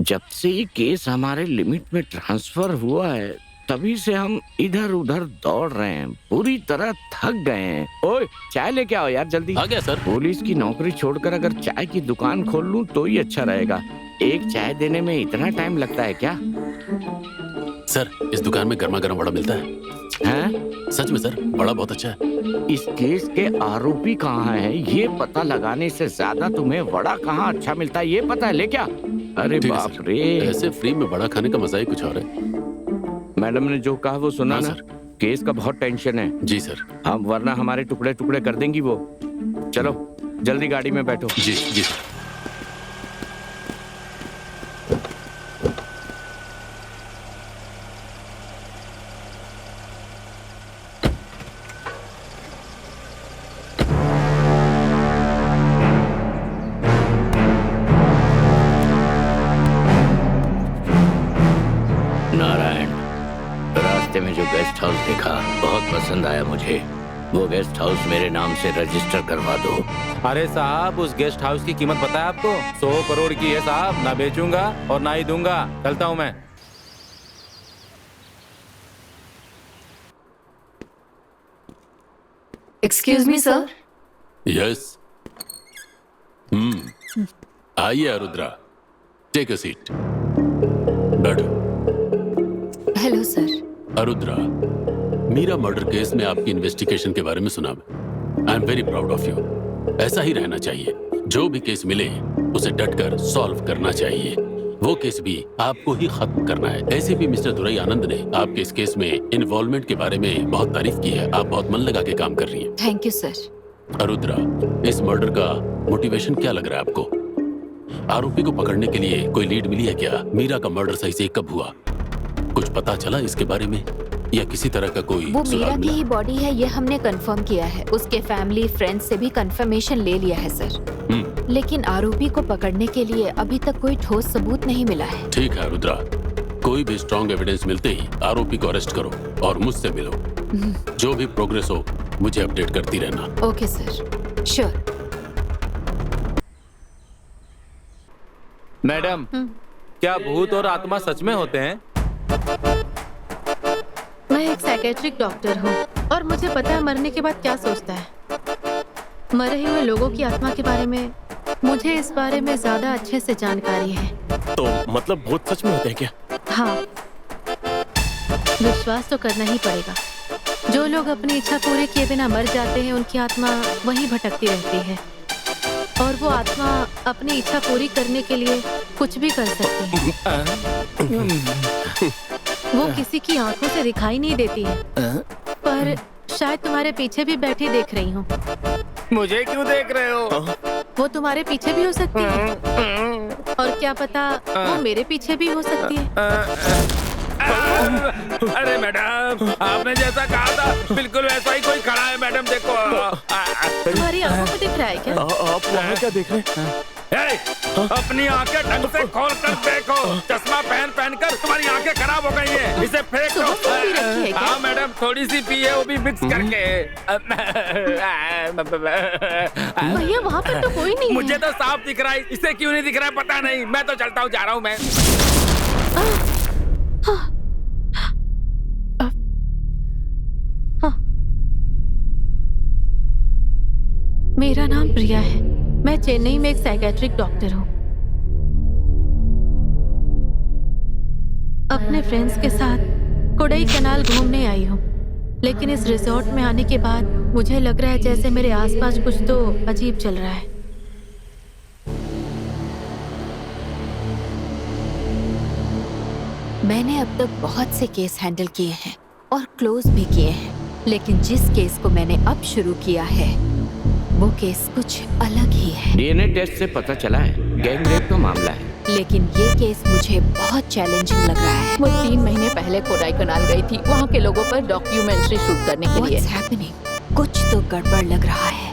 जब से ये केस हमारे लिमिट में ट्रांसफर हुआ है तभी से हम इधर उधर दौड़ रहे हैं, पूरी तरह थक गए हैं। ओए चाय लेके आओ यार जल्दी। आ गया सर। पुलिस की नौकरी छोड़कर अगर चाय की दुकान खोल लूं तो ही अच्छा रहेगा। एक चाय देने में इतना टाइम लगता है क्या? सर इस दुकान में गर्मा गर्म वड़ा मिलता है। हैं? सच में सर, वड़ा बहुत अच्छा है। इस केस के आरोपी कहाँ है ये पता लगाने से ज्यादा तुम्हें वड़ा कहाँ अच्छा मिलता है ये पता है ले क्या? अरे ठीक है बाप सर। रे। ऐसे फ्री में वड़ा खाने का मजा ही कुछ और है। मैडम ने जो कहा वो सुना हाँ, ना? सर। केस का बहुत टेंशन है। जी सर। हम वरना हमारे टुकड़े टुकड़े कर देंगी वो। चलो जल्दी गाड़ी में बैठो। जी जी सर। नारायण, रास्ते में जो गेस्ट हाउस देखा बहुत पसंद आया मुझे। वो गेस्ट हाउस मेरे नाम से रजिस्टर करवा दो। अरे साहब, उस गेस्ट हाउस की कीमत पता है आपको? 100 करोड़ की है साहब। ना बेचूंगा और ना ही दूंगा। चलता हूँ मैं। Excuse me sir. यस। आइए अरुद्रा, टेक अ सीट। बैठो। Hello sir. Arudra, Meera murder case में आपकी इन्वेस्टिगेशन के बारे में सुना मैं। I am very proud of you. ऐसा ही रहना चाहिए। जो भी केस मिले उसे डटकर सॉल्व करना चाहिए। वो केस भी आपको ही खत्म करना है। ऐसे भी मिस्टर दुरई आनंद ने आपके इस केस में इन्वॉल्वमेंट के बारे में बहुत तारीफ की है। आप बहुत मन लगा के काम कर रही हैं। Thank you sir. अरुद्रा, इस मर्डर का मोटिवेशन क्या लग रहा है आपको? आरोपी को पकड़ने के लिए कोई लीड मिली है क्या? मीरा का मर्डर सही से कब हुआ? कुछ पता चला इसके बारे में या किसी तरह का कोई वो सुराग मीरा की मिला? ही बॉडी है ये हमने कंफर्म किया है। उसके फैमिली फ्रेंड्स से भी कंफर्मेशन ले लिया है सर। लेकिन आरोपी को पकड़ने के लिए अभी तक कोई ठोस सबूत नहीं मिला है। ठीक है रुद्रा, कोई भी स्ट्रॉन्ग एविडेंस मिलते ही आरोपी को अरेस्ट करो और मुझसे मिलो। जो भी प्रोग्रेस हो मुझे अपडेट करती रहना। Okay sir, sure. मैडम, क्या भूत और आत्मा सच में होते हैं? मैं एक साइकेट्रिक डॉक्टर हूँ और मुझे पता है मरने के बाद क्या सोचता है। मरे हुए लोगों की आत्मा के बारे में मुझे इस बारे में ज्यादा अच्छे से जानकारी है। तो मतलब भूत सच में होते हैं क्या? हाँ, विश्वास तो करना ही पड़ेगा। जो लोग अपनी इच्छा पूरी किए बिना मर जाते हैं उनकी आत्मा वहीं भटकती रहती है और वो आत्मा अपनी इच्छा पूरी करने के लिए कुछ भी कर सकती है। वो किसी की आंखों से दिखाई नहीं देती है, पर शायद तुम्हारे पीछे भी बैठी देख रही हूँ। मुझे क्यों देख रहे हो? वो तुम्हारे पीछे भी हो सकती है और क्या पता वो मेरे पीछे भी हो सकती है। अरे मैडम, आपने जैसा कहा था बिल्कुल वैसा ही कोई खड़ा है। मैडम देखो। तुम्हारी आंखों में दिख रहा है क्या? आप वहाँ क्या देख रहे हैं? अपनी आंखें ढंग से खोल कर देखो। चश्मा पहन पहन कर तुम्हारी आंखें खराब हो गई हैं। इसे फेंक दो। सुबह भी रखी है क्या? हाँ मैडम, थोड़ी सी पी है, वो भी मिक्स करके। भैया वहाँ पर तो कोई नहीं मुझे है। तो साफ दिख रहा है, इसे क्यों नहीं दिख रहा है पता नहीं। मैं तो चलता हूँ, जा रहा हूँ मैं। मेरा नाम प्रिया है। मैं चेन्नई में एक साइकेट्रिक डॉक्टर हूँ। अपने फ्रेंड्स के साथ कोडाई कनाल घूमने आई हूँ, लेकिन इस रिजॉर्ट में आने के बाद मुझे लग रहा है जैसे मेरे आसपास कुछ तो अजीब चल रहा है। मैंने अब तक बहुत से केस हैंडल किए हैं और क्लोज भी किए हैं, लेकिन जिस केस को मैंने अब शुरू किया है वो केस कुछ अलग ही है। डीएनए टेस्ट से पता चला है गैंग रेप का मामला है। लेकिन ये केस मुझे बहुत चैलेंजिंग लग रहा है। वो 3 महीने पहले कोडाई कनाल गई थी वहाँ के लोगों पर डॉक्यूमेंट्री शूट करने के लिए। What's happening? कुछ तो गड़बड़ लग रहा है।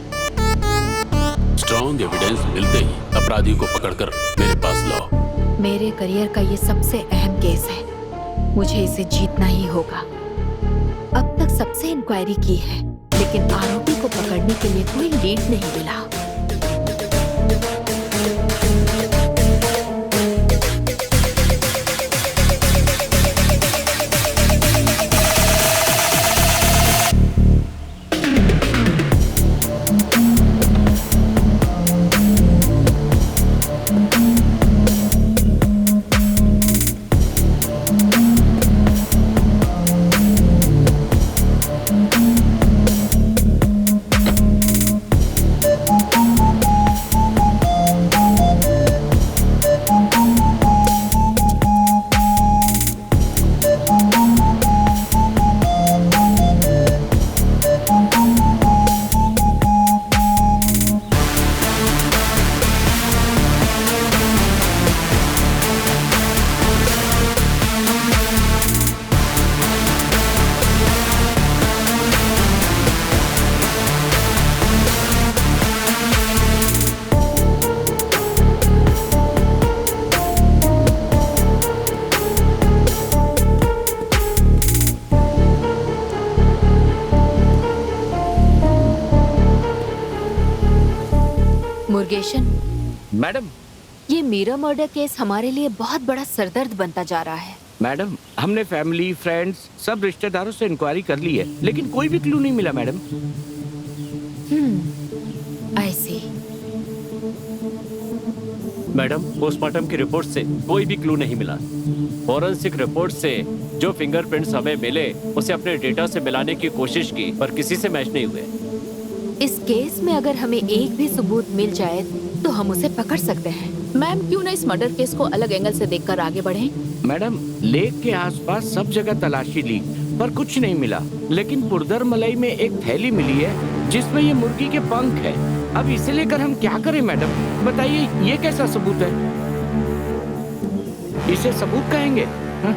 स्ट्रॉन्ग एविडेंस मिलते ही अपराधी को पकड़कर मेरे पास लाओ। मेरे करियर का ये सबसे अहम केस है, मुझे इसे जीतना ही होगा। अब तक सबसे इंक्वायरी की है, लेकिन आरोपी को पकड़ने के लिए कोई लीड नहीं मिला। इन्वेस्टिगेशन। मैडम, ये मीरा मर्डर केस हमारे लिए बहुत बड़ा सरदर्द बनता जा रहा है। मैडम, हमने फैमिली, फ्रेंड्स, सब रिश्तेदारों से इंक्वायरी कर ली है, लेकिन कोई भी क्लू नहीं मिला मैडम। आई सी। मैडम, पोस्टमार्टम की रिपोर्ट से कोई भी क्लू नहीं मिला। फॉरेंसिक रिपोर्ट से जो फिंगरप्रिंट्स हमें मिले उसे अपने डेटा से मिलाने की कोशिश की, पर किसी से मैच नहीं हुए। इस केस में अगर हमें एक भी सबूत मिल जाए तो हम उसे पकड़ सकते हैं। मैम, क्यों ना इस मर्डर केस को अलग एंगल से देखकर आगे बढ़ें? मैडम, लेक के आसपास सब जगह तलाशी ली पर कुछ नहीं मिला, लेकिन पुरदर मलाई में एक थैली मिली है जिसमें ये मुर्गी के पंख है। अब इसे लेकर हम क्या करें मैडम? बताइए, ये कैसा सबूत है? इसे सबूत कहेंगे? हाँ?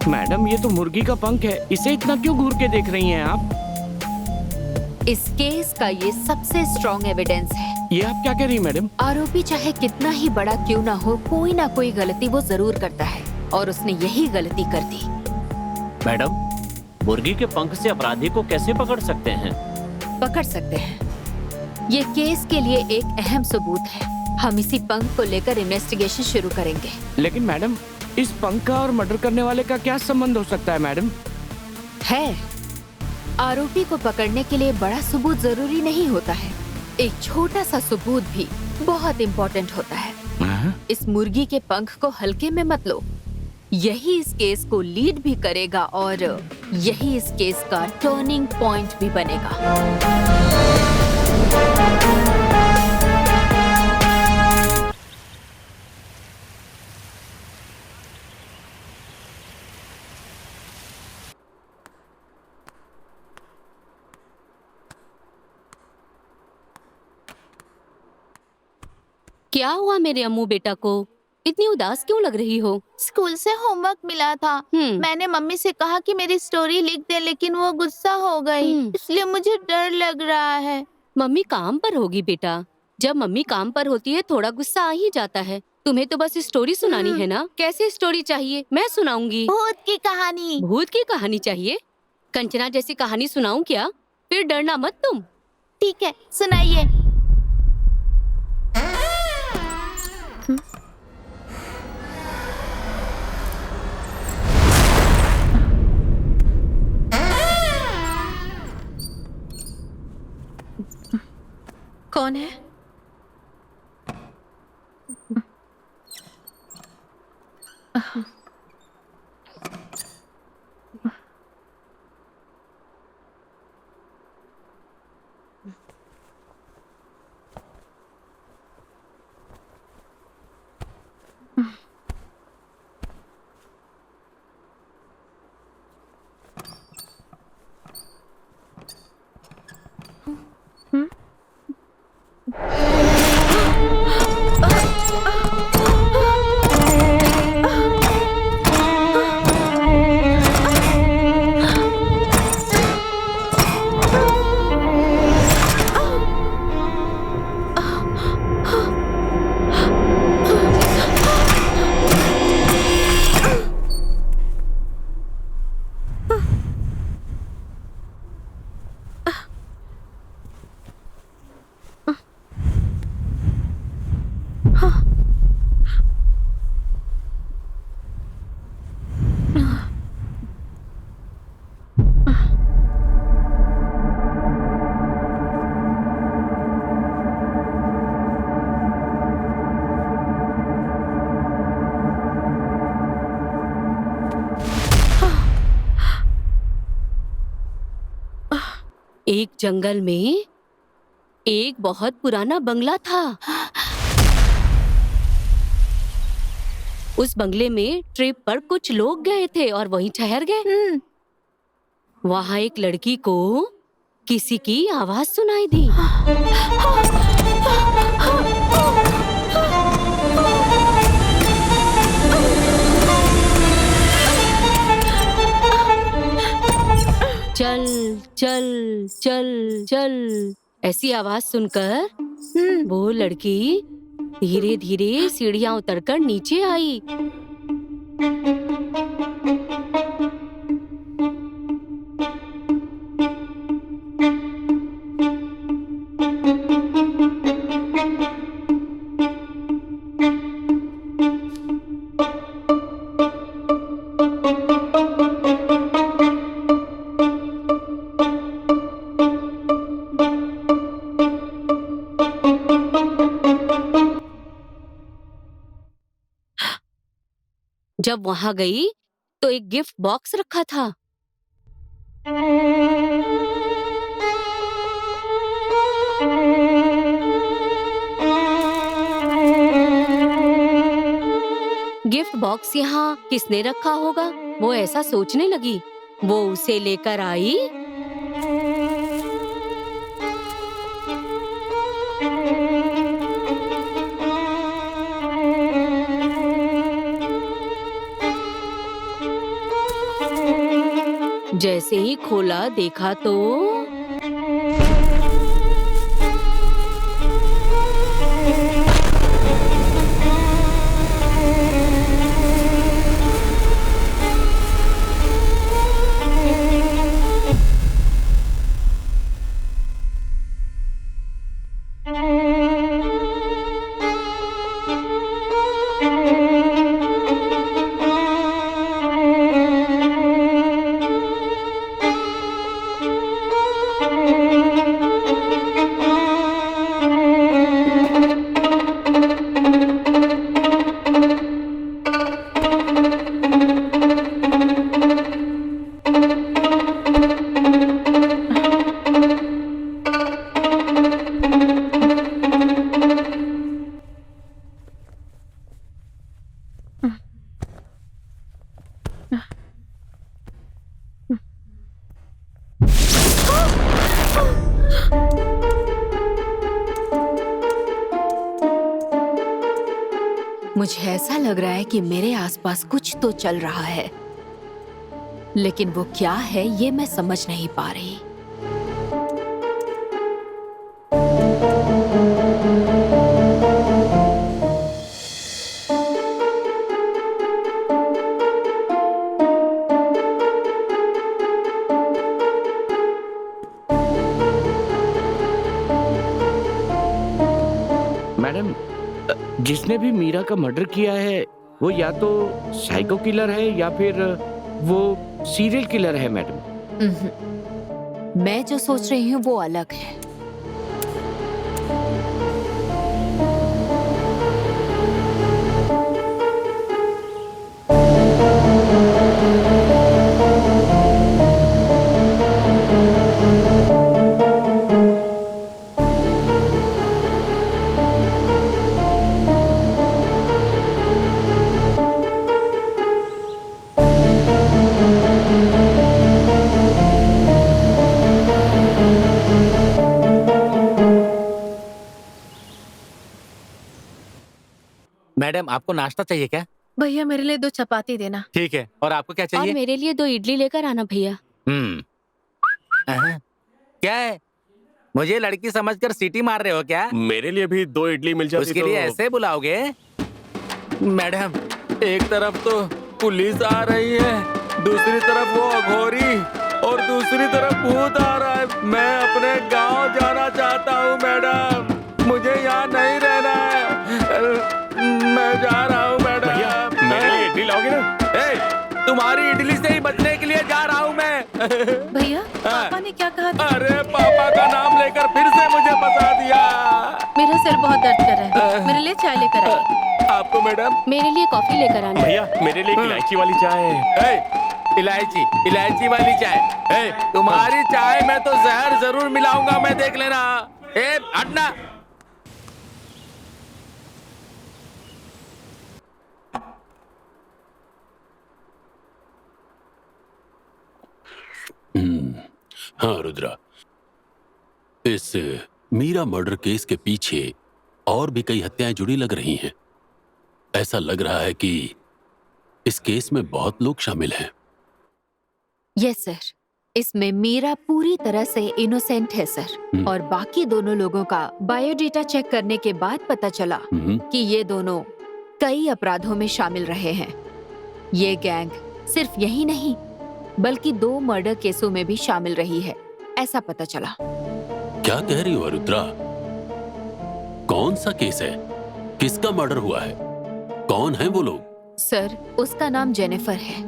मैडम, ये तो मुर्गी का पंख है, इसे इतना क्यों घूर के देख रही हैं आप? इस केस का ये सबसे स्ट्रॉन्ग एविडेंस है। ये आप क्या कह रही हैं मैडम? आरोपी चाहे कितना ही बड़ा क्यों ना हो, कोई ना कोई गलती वो जरूर करता है और उसने यही गलती कर दी। मैडम, मुर्गी के पंख से अपराधी को कैसे पकड़ सकते हैं? पकड़ सकते हैं। ये केस के लिए एक अहम सबूत है। हम इसी पंख को लेकर इन्वेस्टिगेशन शुरू करेंगे। लेकिन मैडम, इस पंख का और मर्डर करने वाले का क्या संबंध हो सकता है मैडम? है, आरोपी को पकड़ने के लिए बड़ा सबूत जरूरी नहीं होता है, एक छोटा सा सबूत भी बहुत इम्पोर्टेंट होता है। इस मुर्गी के पंख को हल्के में मत लो, यही इस केस को लीड भी करेगा और यही इस केस का टर्निंग पॉइंट भी बनेगा। क्या हुआ मेरे अम्मू बेटा को? इतनी उदास क्यों लग रही हो? स्कूल से होमवर्क मिला था। मैंने मम्मी से कहा कि मेरी स्टोरी लिख दे, लेकिन वो गुस्सा हो गई, इसलिए मुझे डर लग रहा है। मम्मी काम पर होगी बेटा। जब मम्मी काम पर होती है थोड़ा गुस्सा आ ही जाता है। तुम्हें तो बस स्टोरी सुनानी है ना? कैसे स्टोरी चाहिए? मैं सुनाऊंगी। भूत की कहानी। भूत की कहानी चाहिए? कंचना जैसी कहानी सुनाऊं क्या? फिर डरना मत तुम। ठीक है, सुनाइए। कौन है? एक जंगल में एक बहुत पुराना बंगला था। उस बंगले में ट्रिप पर कुछ लोग गए थे और वहीं ठहर गए। वहां एक लड़की को किसी की आवाज सुनाई दी। चल चल चल चल। ऐसी आवाज सुनकर वो लड़की धीरे धीरे सीढ़ियां उतरकर नीचे आई। जब वहां गई तो एक गिफ्ट बॉक्स रखा था। गिफ्ट बॉक्स यहाँ किसने रखा होगा, वो ऐसा सोचने लगी। वो उसे लेकर आई जैसे ही खोला देखा तो मुझे ऐसा लग रहा है कि मेरे आसपास कुछ तो चल रहा है, लेकिन वो क्या है ये मैं समझ नहीं पा रही। मैडम, जिसने भी मीरा का मर्डर किया है वो या तो साइको किलर है या फिर वो सीरियल किलर है मैडम। मैं जो सोच रही हूँ वो अलग है। मैडम, आपको नाश्ता चाहिए क्या? भैया मेरे लिए 2 चपाती देना। ठीक है। और आपको क्या और चाहिए? मेरे लिए 2 इडली लेकर आना भैया। क्या है? मुझे लड़की समझकर सीटी मार रहे हो क्या? मेरे लिए भी 2 इडली मिल जाती उसके तो... लिए ऐसे बुलाओगे? मैडम, एक तरफ तो पुलिस आ रही है, दूसरी तरफ वो अघोरी और दूसरी तरफ भूत आ रहा है। मैं अपने गांव जाना चाहता हूँ मैडम, मुझे यहाँ नहीं रहना है। मैं जा रहा हूँ मैडम। भैया, मेरे लिए इडली लाओगे ना? तुम्हारी इडली से ही बचने के लिए जा रहा हूँ मैं। भैया पापा ने क्या कहा था? अरे पापा का नाम लेकर फिर से मुझे फंसा दिया। मेरा सिर बहुत दर्द कर रहा है, मेरे लिए चाय लेकर आइए। आपको मैडम? मेरे लिए कॉफी लेकर आना। भैया, मेरे लिए एक इलायची वाली चाय। इलायची वाली चाय। तुम्हारी चाय में तो जहर जरूर मिलाऊंगा मैं, देख लेना। हटना। हाँ रुद्रा, इस मीरा मर्डर केस के पीछे और भी कई हत्याएं जुड़ी लग रही हैं। ऐसा लग रहा है कि इस केस में बहुत लोग शामिल हैं। यस सर, इसमें मीरा पूरी तरह से इनोसेंट है सर, और बाकी दोनों लोगों का बायोडेटा चेक करने के बाद पता चला कि ये दोनों कई अपराधों में शामिल रहे हैं। ये गैंग सिर्फ यही नहीं बल्कि 2 मर्डर केसों में भी शामिल रही है, ऐसा पता चला। क्या कह रही हो रुद्रा? कौन सा केस है? किसका मर्डर हुआ है? कौन है वो लोग? सर, उसका नाम जेनिफर है,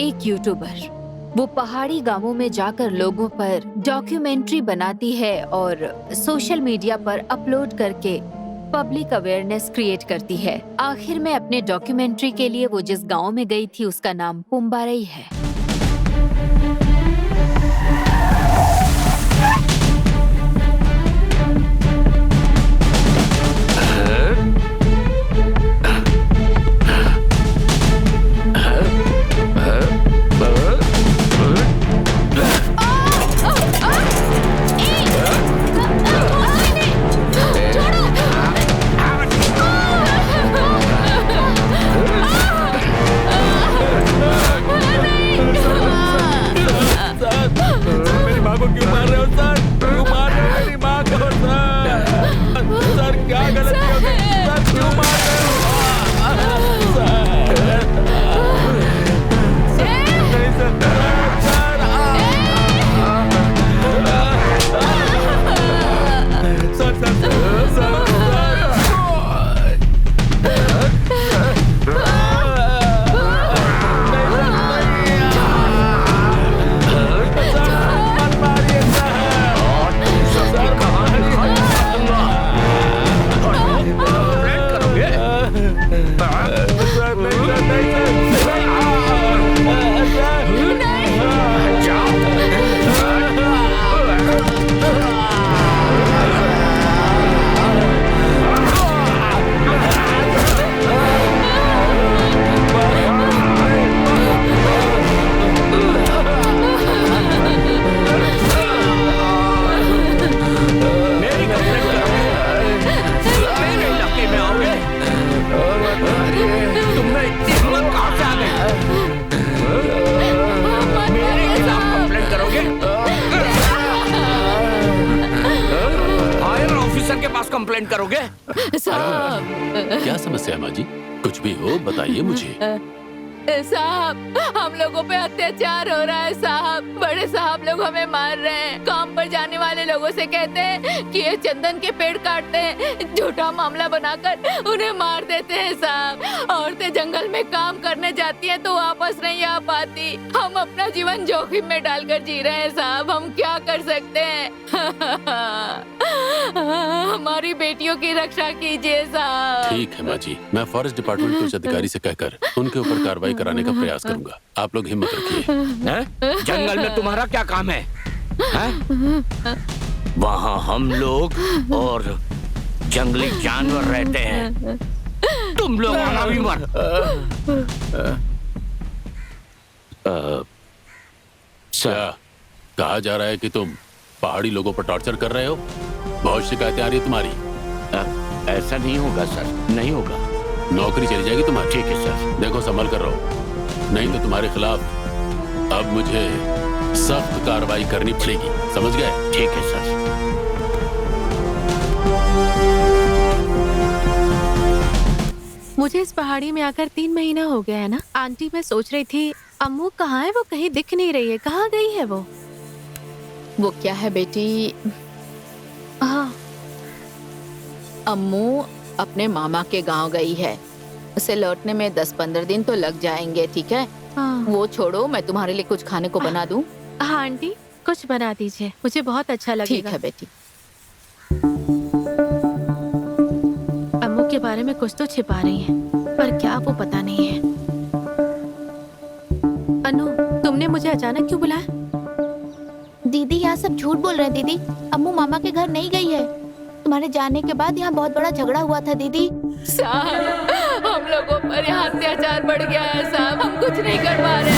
एक यूट्यूबर। वो पहाड़ी गांवों में जाकर लोगों पर डॉक्यूमेंट्री बनाती है और सोशल मीडिया पर अपलोड करके पब्लिक अवेयरनेस क्रिएट करती है। आखिर में अपने डॉक्यूमेंट्री के लिए वो जिस गांव में गई थी उसका नाम पुम्बारई है। कंप्लेंट करोगे? साहब, क्या समस्या है माँ जी? कुछ भी हो बताइए मुझे। साहब, हम लोगों पे अत्याचार हो रहा है साहब। बड़े साहब लोग हमें मार रहे हैं। काम पर जाने वाले लोगों से कहते हैं कि ये चंदन के पेड़ काटते हैं, झूठा मामला बनाकर उन्हें मार देते हैं साहब। औरतें जंगल में काम करने जाती हैं तो वापस नहीं आ पाती। हम अपना जीवन जोखिम में डालकर जी रहे हैं साहब। हम क्या कर सकते हैं? हमारी बेटियों की रक्षा कीजिए साहब। ठीक है माँ जी, मैं फॉरेस्ट डिपार्टमेंट के उच्च अधिकारी से कहकर उनके ऊपर कार्रवाई कराने का प्रयास करूंगा। आप लोग हिम्मत रखिए। जंगल में तुम्हारा क्या काम है? वहाँ हम लोग और जंगली जानवर रहते हैं। तुम लोग वहाँ भी मत। क्या कहा जा रहा है कि तुम पहाड़ी लोगों पर टॉर्चर कर रहे हो? बहुत शिकायतें आ रही है तुम्हारी। ऐसा नहीं होगा सर, नहीं होगा। नौकरी चली जाएगी तुम्हारी। ठीक है सर। देखो संभल कर रहो, नहीं तो तुम्हारे खिलाफ अब मुझे सख्त कार्रवाई करनी पड़ेगी, समझ गए? ठीक है सर। मुझे इस पहाड़ी में आकर 3 महीना हो गया है ना। आंटी, मैं सोच रही थी अम्मू कहाँ है? वो कहीं दिख नहीं रही है। कहाँ गई है वो? वो क्या है बेटी, हाँ, अम्मू अपने मामा के गांव गई है। उसे लौटने में 10-15 दिन तो लग जाएंगे। ठीक है, हाँ। वो छोड़ो, मैं तुम्हारे लिए कुछ खाने को बना दूं? हाँ आंटी, कुछ बना दीजिए, मुझे बहुत अच्छा लगेगा। ठीक है बेटी। अम्मू के बारे में कुछ तो छिपा रही हैं, पर क्या वो पता नहीं है। अनु, तुमने मुझे अचानक क्यों बुलाया? दीदी, यहाँ सब झूठ बोल रहे हैं दीदी। अम्मू मामा के घर नहीं गई है। तुम्हारे जाने के बाद यहाँ बहुत बड़ा झगड़ा हुआ था दीदी। साहब, हम लोगों पर यहाँ अत्याचार बढ़ गया है साहब। हम कुछ नहीं कर पा रहे।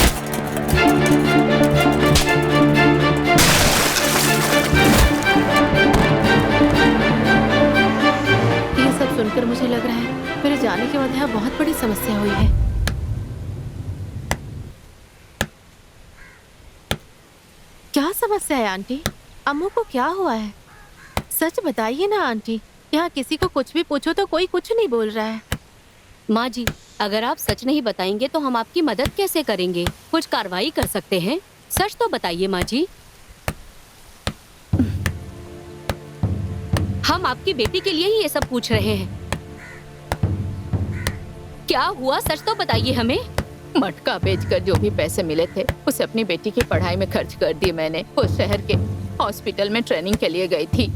ये सब सुनकर मुझे लग रहा है मेरे जाने के बाद यहाँ बहुत बड़ी समस्या हुई है। समस्या है आंटी? अम्मू को क्या हुआ है? सच बताइए ना आंटी। यहाँ किसी को कुछ भी पूछो तो कोई कुछ नहीं बोल रहा है। माँ जी, अगर आप सच नहीं बताएंगे तो हम आपकी मदद कैसे करेंगे? कुछ कार्रवाई कर सकते हैं। सच तो बताइए माँ जी। हम आपकी बेटी के लिए ही ये सब पूछ रहे हैं। क्या हुआ, सच तो बताइए हमें। मटका बेचकर जो भी पैसे मिले थे उसे अपनी बेटी की पढ़ाई में खर्च कर दिए मैंने। वो शहर के हॉस्पिटल में ट्रेनिंग के लिए गई थी।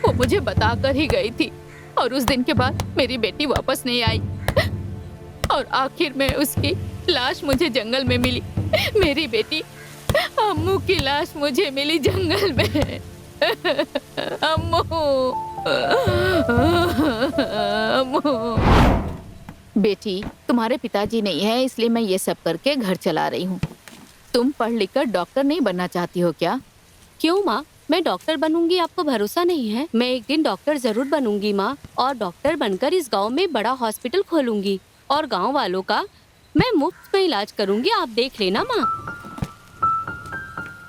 वो मुझे बताकर ही गई थी और उस दिन के बाद मेरी बेटी वापस नहीं आई और आखिर में उसकी लाश मुझे जंगल में मिली। मेरी बेटी अम्मू की लाश मुझे मिली जंगल में। अम्मू, अम्मू। बेटी, तुम्हारे पिताजी नहीं है इसलिए मैं ये सब करके घर चला रही हूँ। तुम पढ़ लिख कर डॉक्टर नहीं बनना चाहती हो क्या? क्यों माँ, मैं डॉक्टर बनूंगी आपको भरोसा नहीं है? मैं एक दिन डॉक्टर जरूर बनूंगी माँ, और डॉक्टर बनकर इस गांव में बड़ा हॉस्पिटल खोलूंगी और गांव वालों का मैं मुफ्त में इलाज करूंगी। आप देख लेना माँ।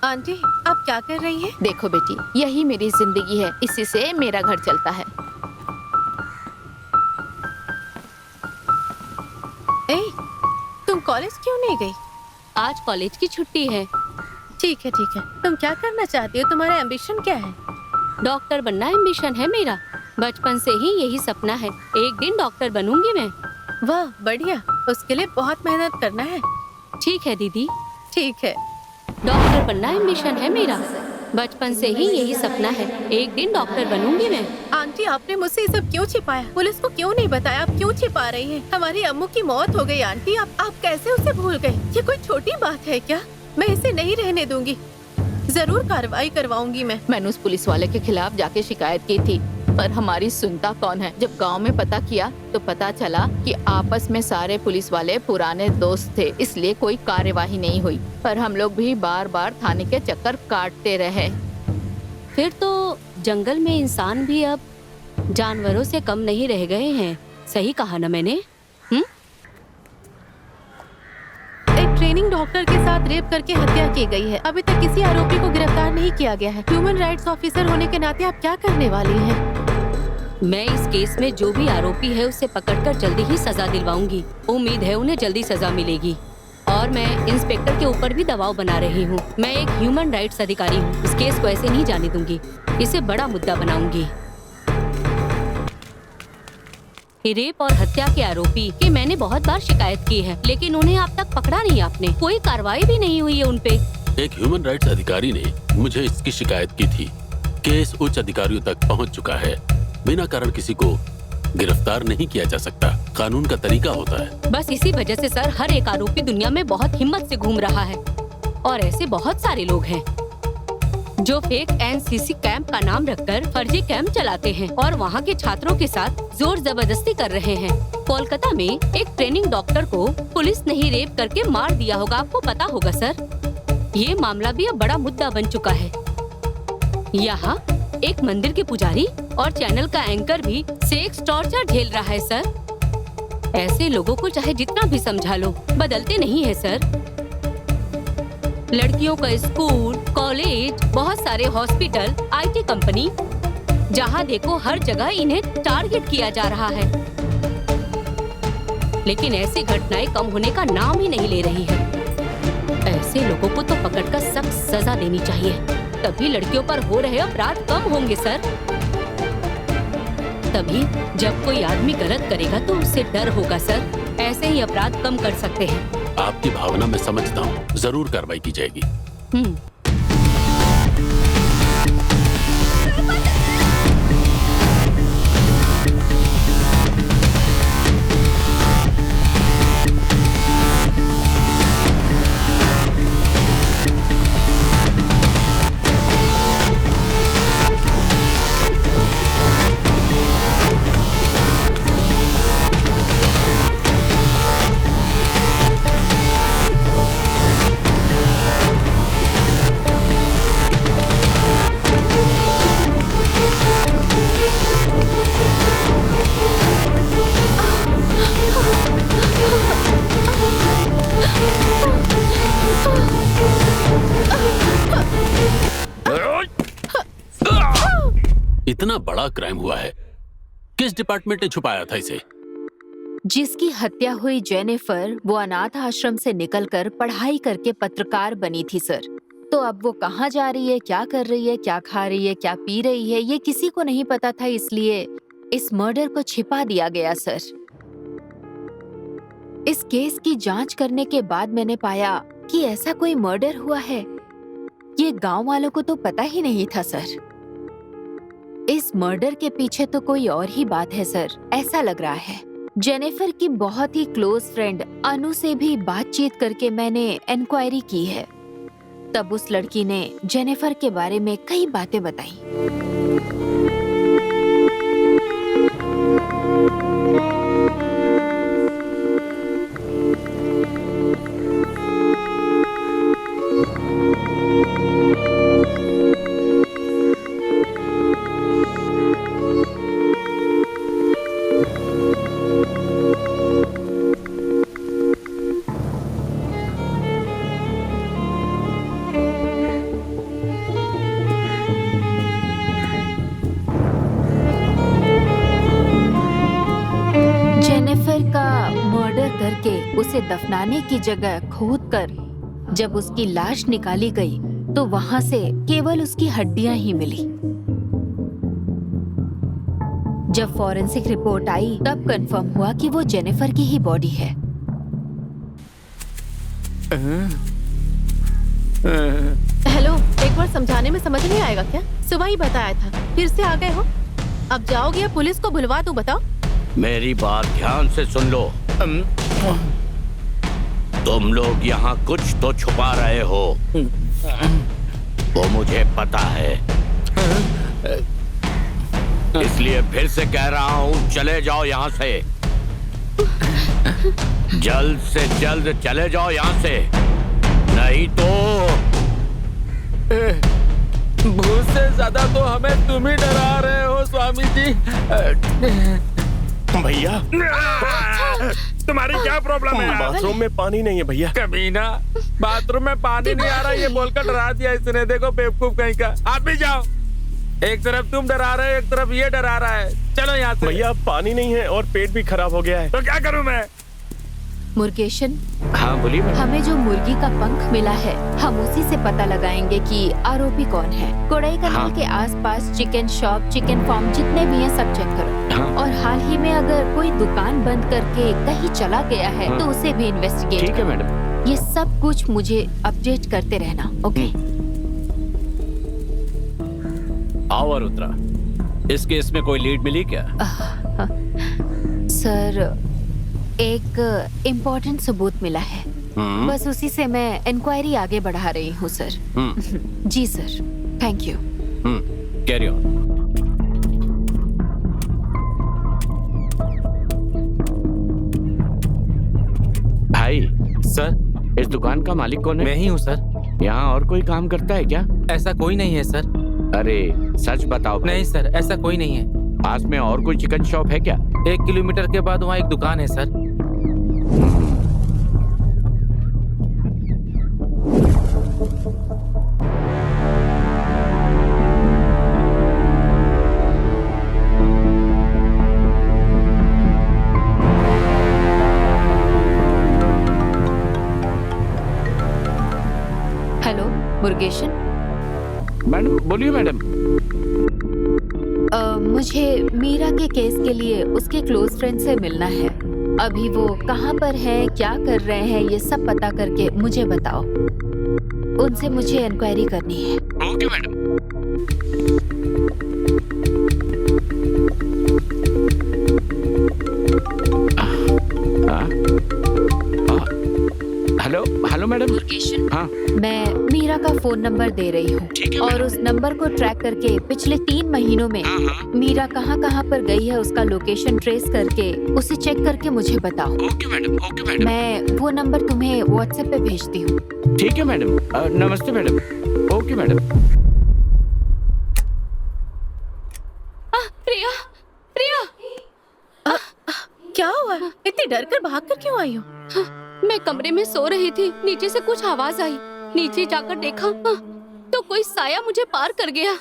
आंटी, आप क्या कर रही हैं? देखो बेटी, यही मेरी जिंदगी है, इसी से मेरा घर चलता है। तुम कॉलेज क्यों नहीं गई? आज कॉलेज की छुट्टी है। ठीक है ठीक है। तुम क्या करना चाहती हो? तुम्हारा एम्बिशन क्या है? डॉक्टर बनना एम्बिशन है मेरा। बचपन से ही यही सपना है। एक दिन डॉक्टर बनूंगी मैं। वाह, बढ़िया। उसके लिए बहुत मेहनत करना है। ठीक है दीदी। ठीक है। डॉक्टर बनना एम्बिशन है मेरा। बचपन से ही यही सपना है। एक दिन डॉक्टर बनूंगी मैं। आंटी, आपने मुझसे ये सब क्यों छिपाया? पुलिस को क्यों नहीं बताया? आप क्यों छिपा रही हैं? हमारी अम्मू की मौत हो गई आंटी, आप कैसे उसे भूल गए? ये कोई छोटी बात है क्या? मैं इसे नहीं रहने दूंगी। जरूर कार्रवाई करवाऊंगी मैं। मैंने उस पुलिस वाले के खिलाफ जाके शिकायत की थी, पर हमारी सुनता कौन है। जब गांव में पता किया तो पता चला कि आपस में सारे पुलिस वाले पुराने दोस्त थे, इसलिए कोई कार्यवाही नहीं हुई। पर हम लोग भी बार बार थाने के चक्कर काटते रहे। फिर तो जंगल में इंसान भी अब जानवरों से कम नहीं रह गए हैं। सही कहा ना मैंने? एक ट्रेनिंग डॉक्टर के साथ रेप करके हत्या की गई है। अभी तक किसी आरोपी को गिरफ्तार नहीं किया गया है। ह्यूमन राइट्स ऑफिसर होने के नाते आप क्या करने वाली हैं? मैं इस केस में जो भी आरोपी है उसे पकड़कर जल्दी ही सजा दिलवाऊंगी। उम्मीद है उन्हें जल्दी सजा मिलेगी। और मैं इंस्पेक्टर के ऊपर भी दबाव बना रही हूँ। मैं एक ह्यूमन राइट्स अधिकारी हूँ। इस केस को ऐसे नहीं जाने दूंगी। इसे बड़ा मुद्दा बनाऊंगी। रेप और हत्या के आरोपी की मैंने बहुत बार शिकायत की है, लेकिन उन्हें अब तक पकड़ा नहीं आपने। कोई कार्रवाई भी नहीं हुई है उनपे। एक ह्यूमन राइट्स अधिकारी ने मुझे इसकी शिकायत की थी। केस उच्च अधिकारियों तक पहुंच चुका है। बिना कारण किसी को गिरफ्तार नहीं किया जा सकता। कानून का तरीका होता है। बस इसी वजह से सर, हर एक आरोपी दुनिया में बहुत हिम्मत से घूम रहा है। और ऐसे बहुत सारे लोग हैं जो फेक एनसीसी कैंप का नाम रखकर फर्जी कैंप चलाते हैं और वहाँ के छात्रों के साथ जोर जबरदस्ती कर रहे हैं। कोलकाता में एक ट्रेनिंग डॉक्टर को पुलिस ने ही रेप करके मार दिया होगा, आपको पता होगा सर। ये मामला भी अब बड़ा मुद्दा बन चुका है। यहाँ एक मंदिर के पुजारी और चैनल का एंकर भी सेक्स टॉर्चर झेल रहा है सर। ऐसे लोगों को चाहे जितना भी समझा लो, बदलते नहीं है सर। लड़कियों का स्कूल, कॉलेज, बहुत सारे हॉस्पिटल, आईटी कंपनी, जहाँ देखो हर जगह इन्हें टारगेट किया जा रहा है। लेकिन ऐसी घटनाएं कम होने का नाम ही नहीं ले रही है। ऐसे लोगों को तो पकड़कर सख्त सजा देनी चाहिए, तभी लड़कियों पर हो रहे अपराध कम होंगे सर। तभी जब कोई आदमी गलत करेगा तो उससे डर होगा सर। ऐसे ही अपराध कम कर सकते हैं। आपकी भावना मैं समझता हूँ। जरूर कार्रवाई की जाएगी। इतना बड़ा क्राइम हुआ है, किस डिपार्टमेंट ने छुपाया था इसे? जिसकी हत्या हुई जेनिफर, वो अनाथ आश्रम से निकलकर पढ़ाई करके पत्रकार बनी थी सर। तो अब वो कहाँ जा रही है, क्या कर रही है, क्या खा रही है, क्या पी रही है, ये किसी को नहीं पता था, इसलिए इस मर्डर को छिपा दिया गया सर। इस केस की जांच करने के बाद मैंने पाया कि ऐसा कोई मर्डर हुआ है, ये गांव वालों को तो पता ही नहीं था सर। इस मर्डर के पीछे तो कोई और ही बात है सर, ऐसा लग रहा है। जेनिफर की बहुत ही क्लोज फ्रेंड अनु से भी बातचीत करके मैंने इंक्वायरी की है। तब उस लड़की ने जेनिफर के बारे में कई बातें बताई। उसे दफनाने की जगह खोदकर जब उसकी लाश निकाली गई तो वहां से केवल उसकी हड्डियां ही मिली। जब फॉरेंसिक रिपोर्ट आई तब कंफर्म हुआ कि वो जेनिफर की ही बॉडी है। हेलो, एक बार समझाने में समझ नहीं आएगा क्या? सुबह ही बताया था, फिर से आ गए हो। अब जाओगे या पुलिस को बुलवा दूं? बताओ। मेरी बात ध्यान से सुन लो। तुम लोग यहाँ कुछ तो छुपा रहे हो, वो मुझे पता है। इसलिए फिर से कह रहा हूँ, चले जाओ यहाँ से। जल्द से जल्द चले जाओ यहाँ से, नहीं तो भूत से ज्यादा तो हमें तुम ही डरा रहे हो स्वामी जी। भैया तुम्हारी क्या प्रॉब्लम है? बाथरूम में पानी नहीं है भैया। कमीना, बाथरूम में पानी नहीं आ रहा, ये बोलकर डरा दिया इसने। देखो बेवकूफ कहीं का। आप भी जाओ, एक तरफ तुम डरा रहे हो, एक तरफ ये डरा रहा है। चलो यहाँ से। भैया पानी नहीं है और पेट भी खराब हो गया है। तो क्या करूँ मैं? मुर्गेशन, हाँ बोलिए। हमें जो मुर्गी का पंख मिला है, हम उसी से पता लगाएंगे कि आरोपी कौन है। कोडाई कनाल के आसपास चिकन शॉप, चिकन फार्म जितने भी हैं सब चेक करो। और हाल ही में अगर कोई दुकान बंद करके कहीं चला गया है तो उसे भी इन्वेस्टिगेट। ठीक है मैडम। ये सब कुछ मुझे अपडेट करते रहना, ओके? आओ अरुद्रा, इस केस में कोई लीड मिली क्या? सर, एक इम्पोर्टेंट सबूत मिला है, बस उसी से मैं इंक्वायरी आगे बढ़ा रही हूँ सर। जी sir, thank you. Carry on. भाई सर, इस दुकान का मालिक कौन है? मैं ही हूँ सर। यहाँ और कोई काम करता है क्या? ऐसा कोई नहीं है सर। अरे सच बताओ। नहीं सर, ऐसा कोई नहीं है। पास में और कोई चिकन शॉप है क्या? 1 किलोमीटर के बाद वहाँ एक दुकान है सर। हेलो मुर्गेशन। मैडम बोलिए। मैडम मुझे मीरा के केस के लिए उसके क्लोज फ्रेंड से मिलना है। अभी वो कहाँ पर है, क्या कर रहे हैं, ये सब पता करके मुझे बताओ। उनसे मुझे इंक्वायरी करनी है। Okay madam. Hello hello madam. हाँ, मैं मीरा का फोन नंबर दे रही हूँ और उस नंबर को ट्रैक करके पिछले 3 महीनों में मीरा कहाँ कहाँ पर गई है उसका लोकेशन ट्रेस करके उसे चेक करके मुझे बताओ। Okay madam. Okay madam. मैं वो नंबर तुम्हें व्हाट्सएप पे भेजती हूँ। ठीक है मैडम। नमस्ते madam. Okay madam. Priya, Priya, क्या हुआ? इतनी डर कर भाग कर क्यों आई हो? मैं कमरे में सो रही थी, नीचे से कुछ आवाज आई। नीचे जाकर देखा तो कोई साया मुझे पार कर गया।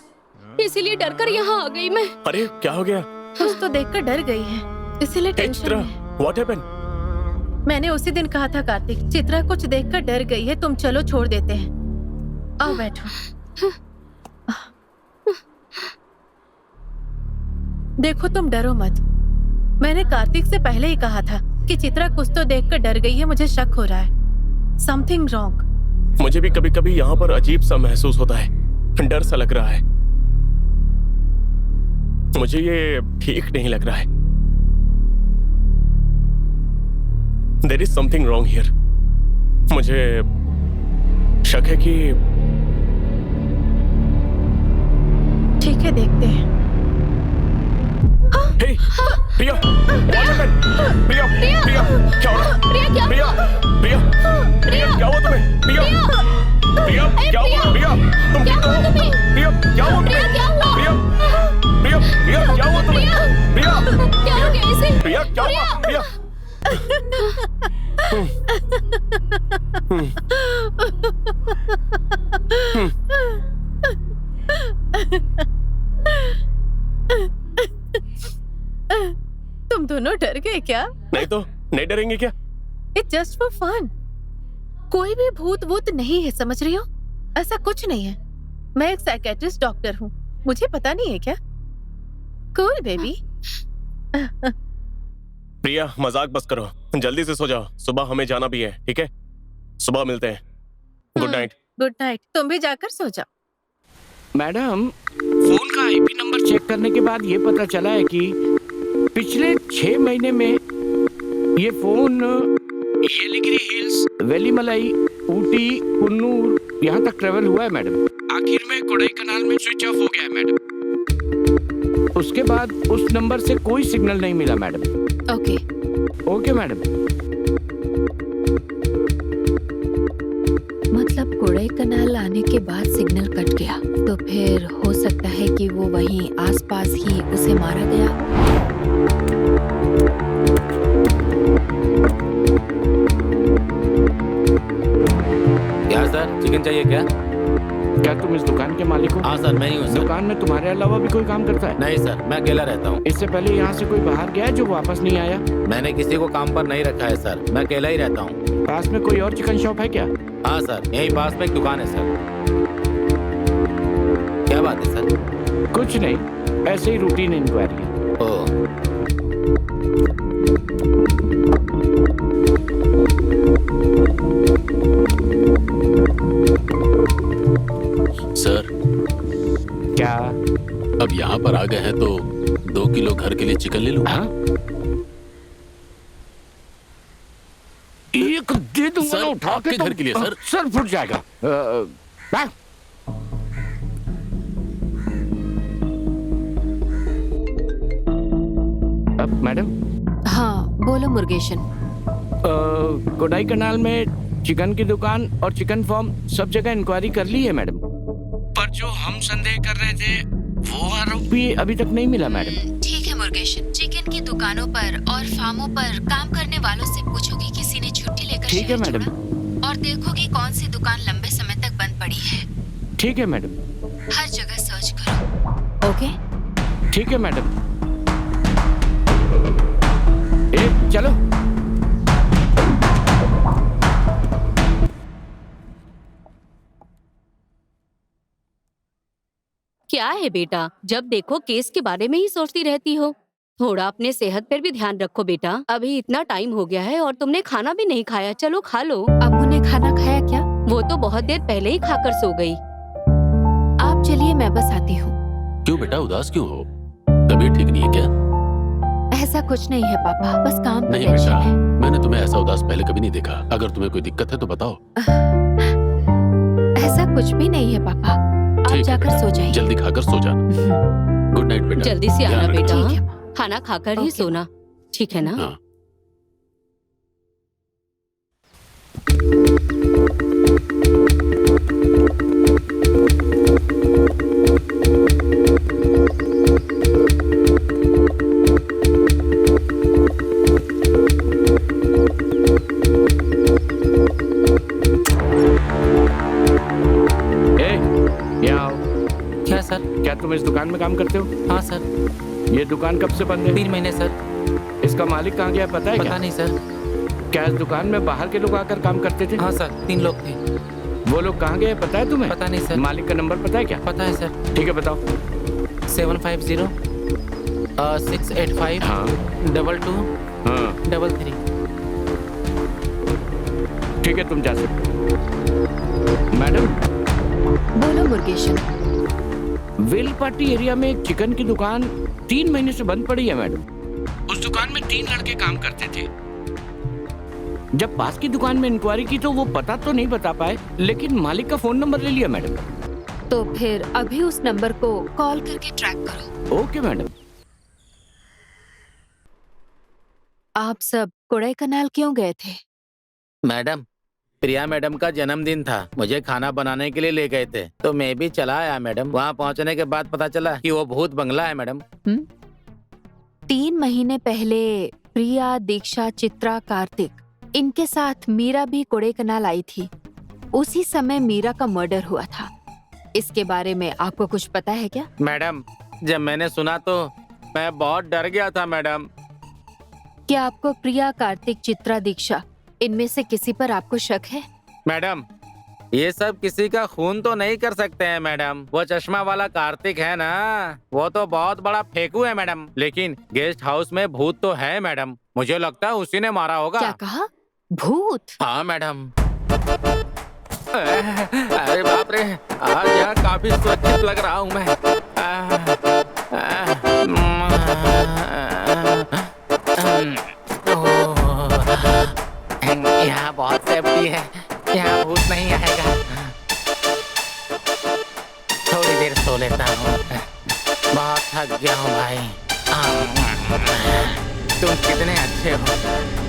इसीलिए डर कर यहाँ आ गई मैं। अरे क्या हो गया? कुछ तो देखकर डर गई है, इसीलिए टेंशन में। What happened? मैंने उसी दिन कहा था कार्तिक, चित्रा कुछ देखकर डर गई है, तुम चलो छोड़ देते हैं। आओ बैठो। देखो तुम डरो मत, मैंने कार्तिक से पहले ही कहा था कि चित्रा कुछ तो देखकर डर गई है, मुझे शक हो रहा है। Something wrong. मुझे भी कभी कभी यहाँ पर अजीब सा महसूस होता है, डर सा लग रहा है। मुझे ये ठीक नहीं लग रहा है। There is something wrong here. मुझे शक है कि ठीक है, देखते हैं। Hey, Priya, what happened? प्रिया, प्रिया, क्या हो रहा? प्रिया क्या प्रिया, प्रिया, प्रिया, क्या हुआ तुम्हें? प्रिया, प्रिया, क्या हुआ? प्रिया, तुम ठीक हो? प्रिया, क्या हुआ? प्रिया क्या हुआ? प्रिया, प्रिया, प्रिया, क्या हुआ तुम्हें? प्रिया, क्या हो गया इसे? प्रिया, क्या हुआ? प्रिया। तुम दोनों डर गए क्या? नहीं तो नहीं डरेंगे क्या? It's just for fun. कोई भी भूत वूत नहीं है, समझ रही हो? ऐसा कुछ नहीं है। मैं एक साइकेट्रिस्ट डॉक्टर हूँ, मुझे पता नहीं है क्या? Cool baby. प्रिया मजाक बस करो, जल्दी से सो जाओ, सुबह हमें जाना भी है, ठीक है? सुबह मिलते हैं। Good night. Good night. तुम भी जाकर सो जाओ। मैडम, फोन का आईपी नंबर चेक करने के बाद ये पता चला है कि पिछले 6 महीने में ये फोन येलीगिरी हिल्स, वेलीमलाई, ऊटी, कुन्नूर यहाँ तक ट्रेवल हुआ है मैडम। आखिर में कोडाईकनाल में स्विच ऑफ हो गया है मैडम। उसके बाद उस नंबर से कोई सिग्नल नहीं मिला मैडम। Okay okay madam. मतलब कोडाईकनाल आने के बाद सिग्नल कट गया, तो फिर हो सकता है कि वो वहीं आसपास ही उसे मारा गया। क्या सर, चिकन चाहिए क्या? क्या तुम इस दुकान के मालिक हो? हाँ सर, मैं ही हूँ सर। दुकान में तुम्हारे अलावा भी कोई काम करता है? नहीं सर, मैं अकेला रहता हूँ। इससे पहले यहाँ से कोई बाहर गया है जो वापस नहीं आया? मैंने किसी को काम पर नहीं रखा है सर, मैं अकेला ही रहता हूँ। पास में कोई और चिकन शॉप है क्या? हाँ सर, यहीं पास में एक दुकान है सर। क्या बात है सर? कुछ नहीं, ऐसे ही रूटीन इंक्वायरी है। सर, क्या अब यहाँ पर आ गए हैं तो 2 किलो घर के लिए चिकन ले लूं? हाँ? एक दे दूंगा सर, ना उठा आपके के तो घर के लिए सर। सर फूट जाएगा। अब मैडम। हाँ बोलो मुर्गेशन। कोडाईकनाल में चिकन की दुकान और चिकन फार्म सब जगह इंक्वायरी कर ली है मैडम, पर जो हम संदेह कर रहे थे वो आरोपी अभी तक नहीं मिला मैडम। ठीक है मुर्गेशन, चिकन की दुकानों पर और फार्मों पर काम करने वालों से पूछो कि किसी ने छुट्टी लेकर ठीक है शहर मैडम। छोड़ा, और देखो कि कौन सी दुकान लंबे समय तक बंद पड़ी है। ठीक है मैडम। हर जगह सर्च करो। ओके? ठीक है मैडम। चलो। क्या है बेटा, जब देखो केस के बारे में ही सोचती रहती हो। थोड़ा अपने सेहत पर भी ध्यान रखो बेटा। अभी इतना टाइम हो गया है और तुमने खाना भी नहीं खाया। चलो खा लो। अम्मू ने खाना खाया क्या? वो तो बहुत देर पहले ही खाकर सो गई। आप चलिए, मैं बस आती हूँ। क्यों बेटा, उदास क्यों हो? तबीयत ठीक नहीं है क्या? ऐसा कुछ नहीं है पापा, बस काम का नहीं टेंशन बेटा, है। मैंने तुम्हें ऐसा उदास पहले कभी नहीं देखा। अगर तुम्हें कोई दिक्कत है तो बताओ। ऐसा कुछ भी नहीं है पापा, आप जाकर सो जाइए। जल्दी खाकर सो जाना। गुड नाइट बेटा। जल्दी से आना बेटा। ठीक है। खाना खाकर ही सोना, ठीक है ना? हाँ। सर। क्या तुम इस दुकान में काम करते हो? हाँ सर। ये दुकान कब से बंद है? 3 महीने सर। इसका मालिक कहाँ गया पता है क्या? पता नहीं सर। क्या इस दुकान में बाहर के लोग आकर काम करते थे? हाँ सर, 3 लोग थे। वो लोग कहाँ गए पता है तुम्हें? पता नहीं सर। मालिक का नंबर पता है क्या? पता है सर। ठीक है बताओ। 750 685 हाँ 22 हाँ 33। ठीक है तुम जा सकते हो। मैडम, बोलो मुर्गेशन। वेलपाटी एरिया में एक चिकन की दुकान 3 महीने से बंद पड़ी है मैडम। उस दुकान में 3 लड़के काम करते थे। जब पास की दुकान में इंक्वायरी की तो वो पता तो नहीं बता पाए, लेकिन मालिक का फोन नंबर ले लिया मैडम। तो फिर अभी उस नंबर को कॉल करके ट्रैक करो। Okay madam. आप सब कोडाईकनाल क्यों गए थे? मैडम, प्रिया मैडम का जन्मदिन था, मुझे खाना बनाने के लिए ले गए थे, तो मैं भी चला आया मैडम। वहाँ पहुँचने के बाद पता चला कि वो भूत बंगला है मैडम। 3 महीने पहले प्रिया, दीक्षा, चित्रा, कार्तिक, इनके साथ मीरा भी कोडाईकनाल आई थी। उसी समय मीरा का मर्डर हुआ था। इसके बारे में आपको कुछ पता है क्या? मैडम, जब मैंने सुना तो मैं बहुत डर गया था मैडम। क्या आपको प्रिया, कार्तिक, चित्रा, दीक्षा, इनमें से किसी पर आपको शक है? मैडम, ये सब किसी का खून तो नहीं कर सकते हैं मैडम। वो चश्मा वाला कार्तिक है ना, वो तो बहुत बड़ा फेंकू है मैडम। लेकिन गेस्ट हाउस में भूत तो है मैडम, मुझे लगता है उसी ने मारा होगा। क्या कहा? भूत? हाँ मैडम। अरे बाप रे, आज यहाँ काफी सुरक्षित लग रहा हूँ मैं। यहाँ बहुत सेफ्टी है, यहाँ भूत नहीं आएगा। थोड़ी देर सो लेता हूँ, बहुत थक गया हूँ भाई। तुम कितने अच्छे हो,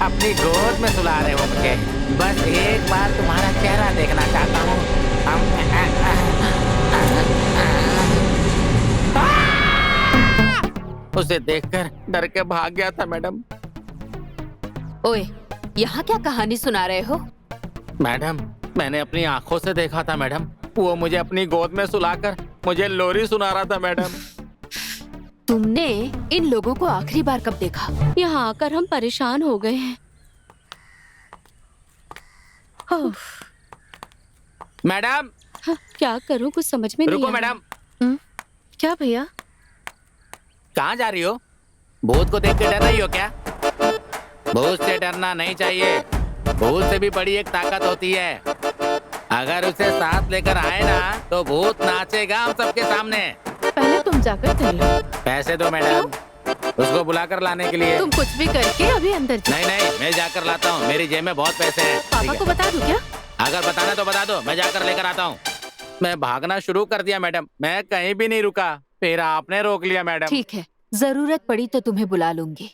अपनी गोद में सुला रहे हो मुझे। बस एक बार तुम्हारा चेहरा देखना चाहता हूँ। उसे देखकर डर के भाग गया था मैडम। ओए, यहाँ क्या कहानी सुना रहे हो? मैडम, मैंने अपनी आंखों से देखा था मैडम। वो मुझे अपनी गोद में सुलाकर मुझे लोरी सुना रहा था मैडम। तुमने इन लोगों को आखिरी बार कब देखा? यहाँ आकर हम परेशान हो गए हैं। मैडम, हाँ, क्या करूँ, कुछ समझ में नहीं रुको आ रहा। मैडम। क्या भैया? कहाँ जा रही हो? भूत को देख के डर रही हो क्या? भूत से डरना नहीं चाहिए। भूत से भी बड़ी एक ताकत होती है। अगर उसे साथ लेकर आए ना तो भूत नाचेगा हम सबके सामने। पहले तुम जाकर कर लो। पैसे दो मैडम, उसको बुलाकर लाने के लिए। तुम कुछ भी करके अभी अंदर जाओ। नहीं, मैं जाकर लाता हूँ। मेरी जेब में बहुत पैसे हैं। पापा को बता दूं क्या? अगर बताना तो बता दो, मैं जाकर लेकर आता हूँ। मैं भागना शुरू कर दिया मैडम, मैं कहीं भी नहीं रुका, फिर आपने रोक लिया मैडम। ठीक है, जरूरत पड़ी तो तुम्हें बुला लूंगी।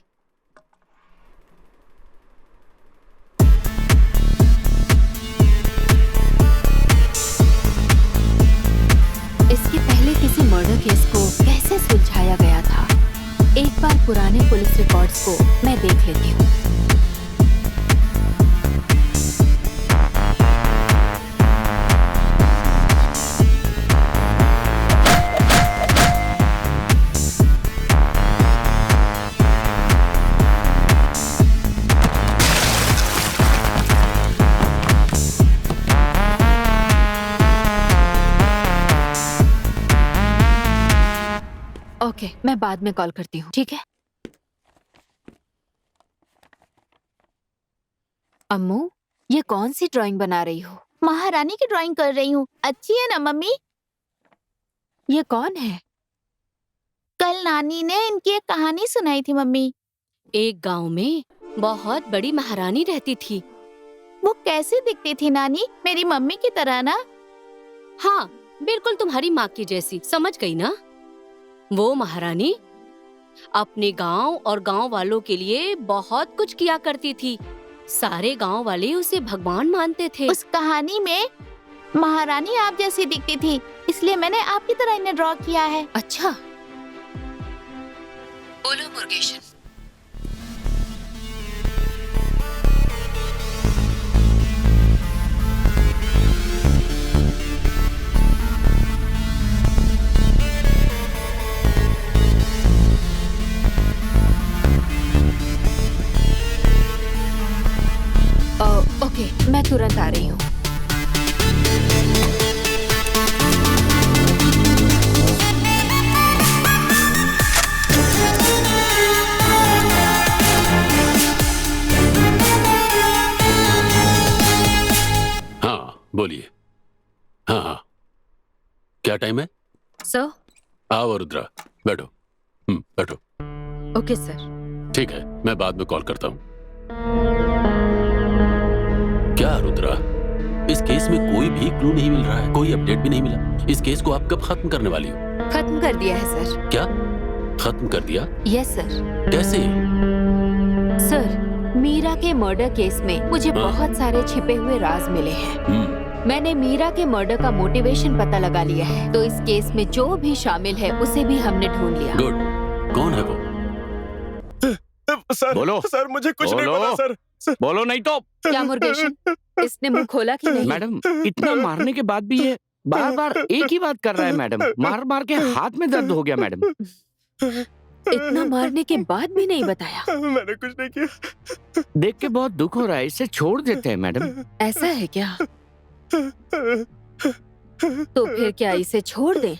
इसके पहले किसी मर्डर केस को कैसे सुलझाया गया था, एक बार पुराने पुलिस रिकॉर्ड्स को मैं देख लेती हूँ। ओके, मैं बाद में कॉल करती हूँ, ठीक है? अम्मू, ये कौन सी ड्राइंग बना रही हो? महारानी की ड्राइंग कर रही हूँ। अच्छी है ना मम्मी? ये कौन है? कल नानी ने इनकी एक कहानी सुनाई थी मम्मी। एक गांव में बहुत बड़ी महारानी रहती थी। वो कैसी दिखती थी नानी? मेरी मम्मी की तरह ना? हाँ, बिल्कुल तुम्हारी माँ की जैसी। समझ गई ना? वो महारानी अपने गांव और गांव वालों के लिए बहुत कुछ किया करती थी। सारे गांव वाले उसे भगवान मानते थे। उस कहानी में महारानी आप जैसी दिखती थी, इसलिए मैंने आपकी तरह इन्हें ड्रॉ किया है। अच्छा, बोलो मुर्गेशन। क्या टाइम है? सर। आओ रुद्रा, बैठो। बैठो। Okay sir. ठीक है, मैं बाद में कॉल करता हूँ। क्या रुद्रा, इस केस में कोई भी क्लू नहीं मिल रहा है, कोई अपडेट भी नहीं मिला। इस केस को आप कब खत्म करने वाली हो? खत्म कर दिया है सर। क्या खत्म कर दिया? Yes sir. कैसे? सर, मीरा के मर्डर केस में मुझे बहुत सारे छिपे हुए राज मिले हैं। मैंने मीरा के मर्डर का मोटिवेशन पता लगा लिया है, तो इस केस में जो भी शामिल है उसे भी हमने ढूंढ लिया। गुड। कौन है वो? सर, बोलो। सर मुझे कुछ नहीं बोलो। पता सर। बोलो नहीं तो। क्या मुर्गेशन, इसने मुंह खोला कि नहीं? मैडम, इतना मारने के बाद भी ये बार बार एक ही बात कर रहा है मैडम। मार मार के हाथ में दर्द हो गया मैडम। इतना मारने के बाद भी नहीं बताया? मैंने कुछ नहीं किया। देख के बहुत दुख हो रहा है, इसे छोड़ देते हैं मैडम। ऐसा है क्या? तो फिर क्या इसे छोड़ दें?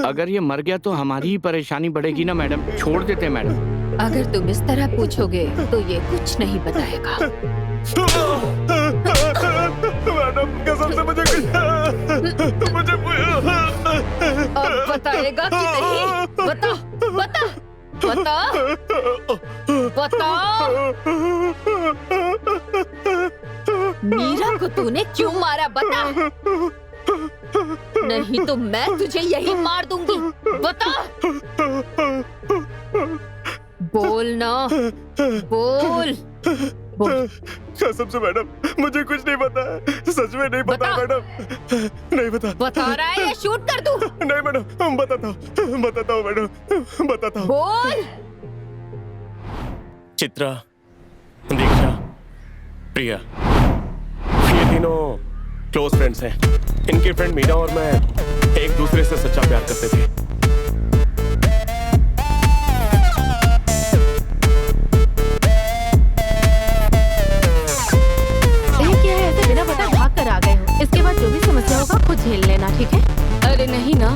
अगर ये मर गया तो हमारी ही परेशानी बढ़ेगी ना मैडम। छोड़ देते हैं मैडम। अगर तुम इस तरह पूछोगे तो ये कुछ नहीं बताएगा। मैडम कसम से मुझे मुझे अब बताएगा कि नहीं? बता बता बता बता। मीरा को तूने क्यों मारा? बता, नहीं तो मैं तुझे यही मार दूंगी। बता, बोल ना, बोल बोल। कसम से मैडम मुझे कुछ नहीं पता है, सच में नहीं पता मैडम। नहीं पता। बता रहा है या शूट कर दूं? नहीं मैडम, बताता हूँ मैडम, बताता हूँ। बोल। चित्रा, दीक्षा, प्रिया, ये तीनों क्लोज फ्रेंड्स हैं। इनकी फ्रेंड मीरा और मैं एक दूसरे से सच्चा प्यार करते थे। ये क्या है, ऐसे बिना पता भाग कर आ गए हो? इसके बाद जो भी समस्या होगा खुद झेल लेना, ठीक है? अरे नहीं ना,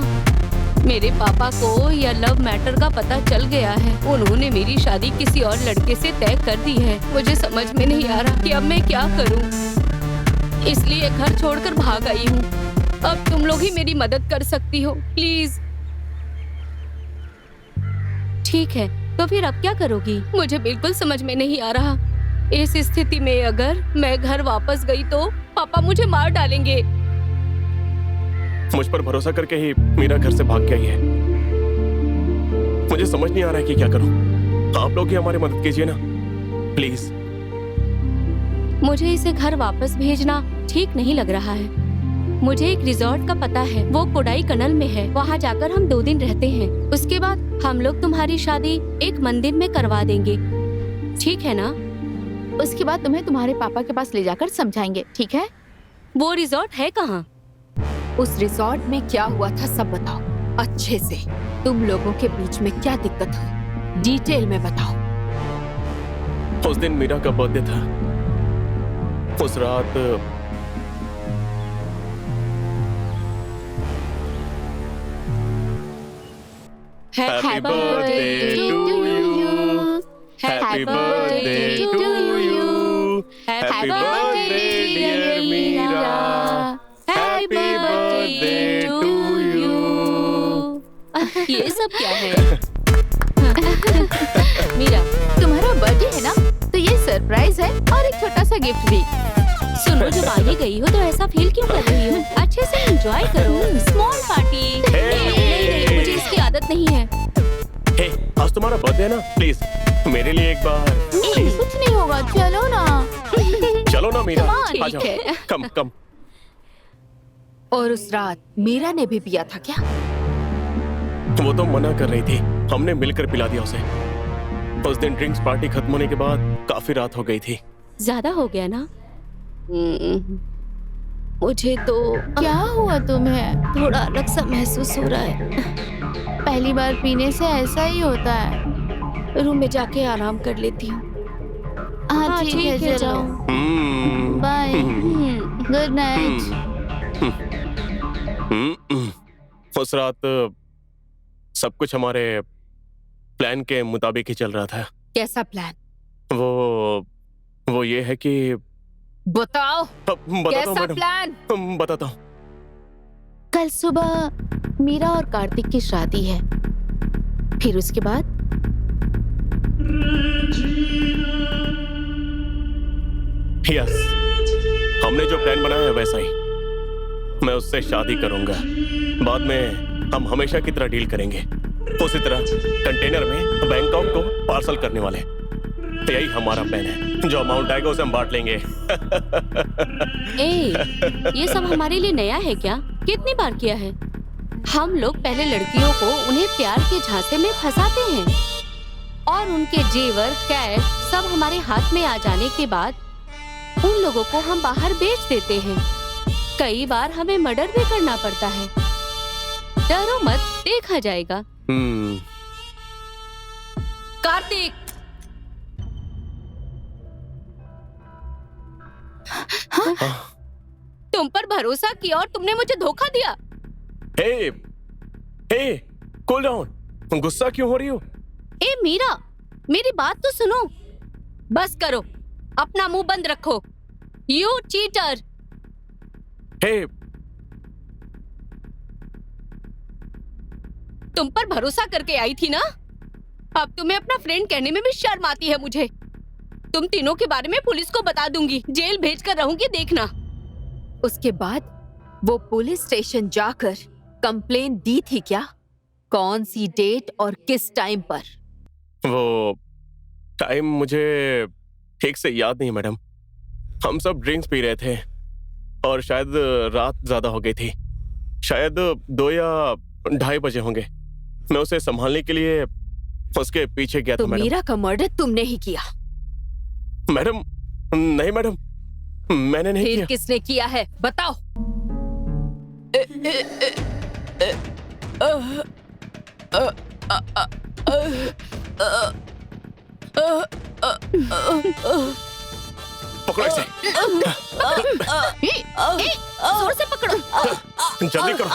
मेरे पापा को यह लव मैटर का पता चल गया है। उन्होंने मेरी शादी किसी और लड़के से तय कर दी है। मुझे समझ में नहीं आ रहा कि अब मैं क्या करूं, इसलिए घर छोड़कर भाग आई हूँ। अब तुम लोग ही मेरी मदद कर सकती हो, प्लीज। ठीक है, तो फिर अब क्या करोगी? मुझे बिल्कुल समझ में नहीं आ रहा। इस स्थिति में अगर मैं घर वापस गई तो पापा मुझे मार डालेंगे। मुझ पर भरोसा करके ही मीरा घर से भाग गई है। मुझे समझ नहीं आ रहा है कि क्या करूं। आप लोग ही हमारी मदद कीजिए ना, प्लीज। मुझे इसे घर वापस भेजना ठीक नहीं लग रहा है। मुझे एक रिजॉर्ट का पता है, वो कोडाई कनाल में है। वहाँ जाकर हम 2 दिन रहते हैं। उसके बाद हम लोग तुम्हारी शादी एक मंदिर में करवा देंगे, ठीक है ना? उसके बाद तुम्हें तुम्हारे पापा के पास ले जाकर समझाएंगे, ठीक है? वो रिजॉर्ट है कहाँ? उस रिजॉर्ट में क्या हुआ था सब बताओ अच्छे से। तुम लोगों के बीच में क्या दिक्कत हुई, डिटेल में बताओ। उस दिन मीरा का बर्थडे था। उस रात happy birthday to you, happy birthday to you, happy birthday dear Meera, happy birthday to you. ये सब क्या है? मीरा, तुम्हारा बर्थडे है ना, तो ये सरप्राइज है और एक छोटा सा गिफ्ट भी। सुनो, जब आगे गई हो तो ऐसा फील क्यों कर रही हो? अच्छे से एंजॉय करो, स्मॉल पार्टी। नहीं, मुझे इसकी आदत नहीं है। हे, आज तुम्हारा बर्थडे है ना, प्लीज मेरे लिए एक बार। कुछ नहीं होगा, चलो ना। चलो ना मीरा, आ ठीक है। जाओ। कम कम। और उस रात मीरा ने भी पिया था क्या? वो तो मना कर रही थी, हमने मिलकर पिला दिया उसे। उस दिन ड्रिंक्स पार्टी खत्म होने के बाद काफी रात हो गई थी। ज्यादा हो गया ना? मुझे तो क्या हुआ तुम्हें? थोड़ा अलग सा महसूस हो रहा है। पहली बार पीने से ऐसा ही होता है। रूम में जाके आराम कर लेती हूँ। हाँ ठीक है, चलो। जाओ। Bye, good night. उस रात सब कुछ हमारे प्लान के मुताबिक ही चल रहा था। कैसा प्लान? वो ये है कि बताओ, बताता हूँ कैसा मैडम, प्लान? बताता हूँ। कल सुबह मीरा और कार्तिक की शादी है, फिर उसके बाद यस, हमने जो प्लान बनाया है वैसा ही। मैं उससे शादी करूंगा, बाद में हम हमेशा की तरह डील करेंगे, उसी तरह कंटेनर में बैंकॉक को पार्सल करने वाले। तो यही हमारा प्लान है, जो अमाउंट आएगा उसे हम बांट लेंगे। ये सब हमारे लिए नया है क्या? कितनी बार किया है? हम लोग पहले लड़कियों को उन्हें प्यार के झांसे में फंसाते हैं और उनके जेवर, कैश सब हमारे हाथ में आ जाने के बाद उन लोगों को हम बाहर बेच देते हैं। कई बार हमें मर्डर भी करना पड़ता है। डरो मत, देखा जाएगा। कार्तिक, तुम पर भरोसा किया और तुमने मुझे धोखा दिया। हे, कूल डाउन, गुस्सा क्यों हो रही हो? ए मीरा, मेरी बात तो सुनो। बस करो, अपना मुंह बंद रखो। You cheater. तुम पर भरोसा करके आई थी ना, अब तुम्हें अपना फ्रेंड कहने में भी शर्म आती है मुझे। तुम तीनों के बारे में पुलिस को बता दूंगी, जेल भेजकर रहूंगी, देखना। उसके बाद वो पुलिस स्टेशन जाकर कंप्लेन दी थी क्या? कौन सी डेट और किस टाइम पर? वो टाइम मुझे ठीक से याद नहीं मैडम। हम सब ड्रिंक्स पी रहे थे और शायद रात ज्यादा हो गई थी, शायद 2 या 2:30 बजे होंगे। मैं उसे संभालने के लिए उसके पीछे गया था मैडम। मीरा का मर्डर तुमने ही किया? मैडम नहीं मैडम, मैंने नहीं किया। फिर किसने किया है, बताओ। पकड़ो इसे। जोर से पकड़ो। जल्दी करो।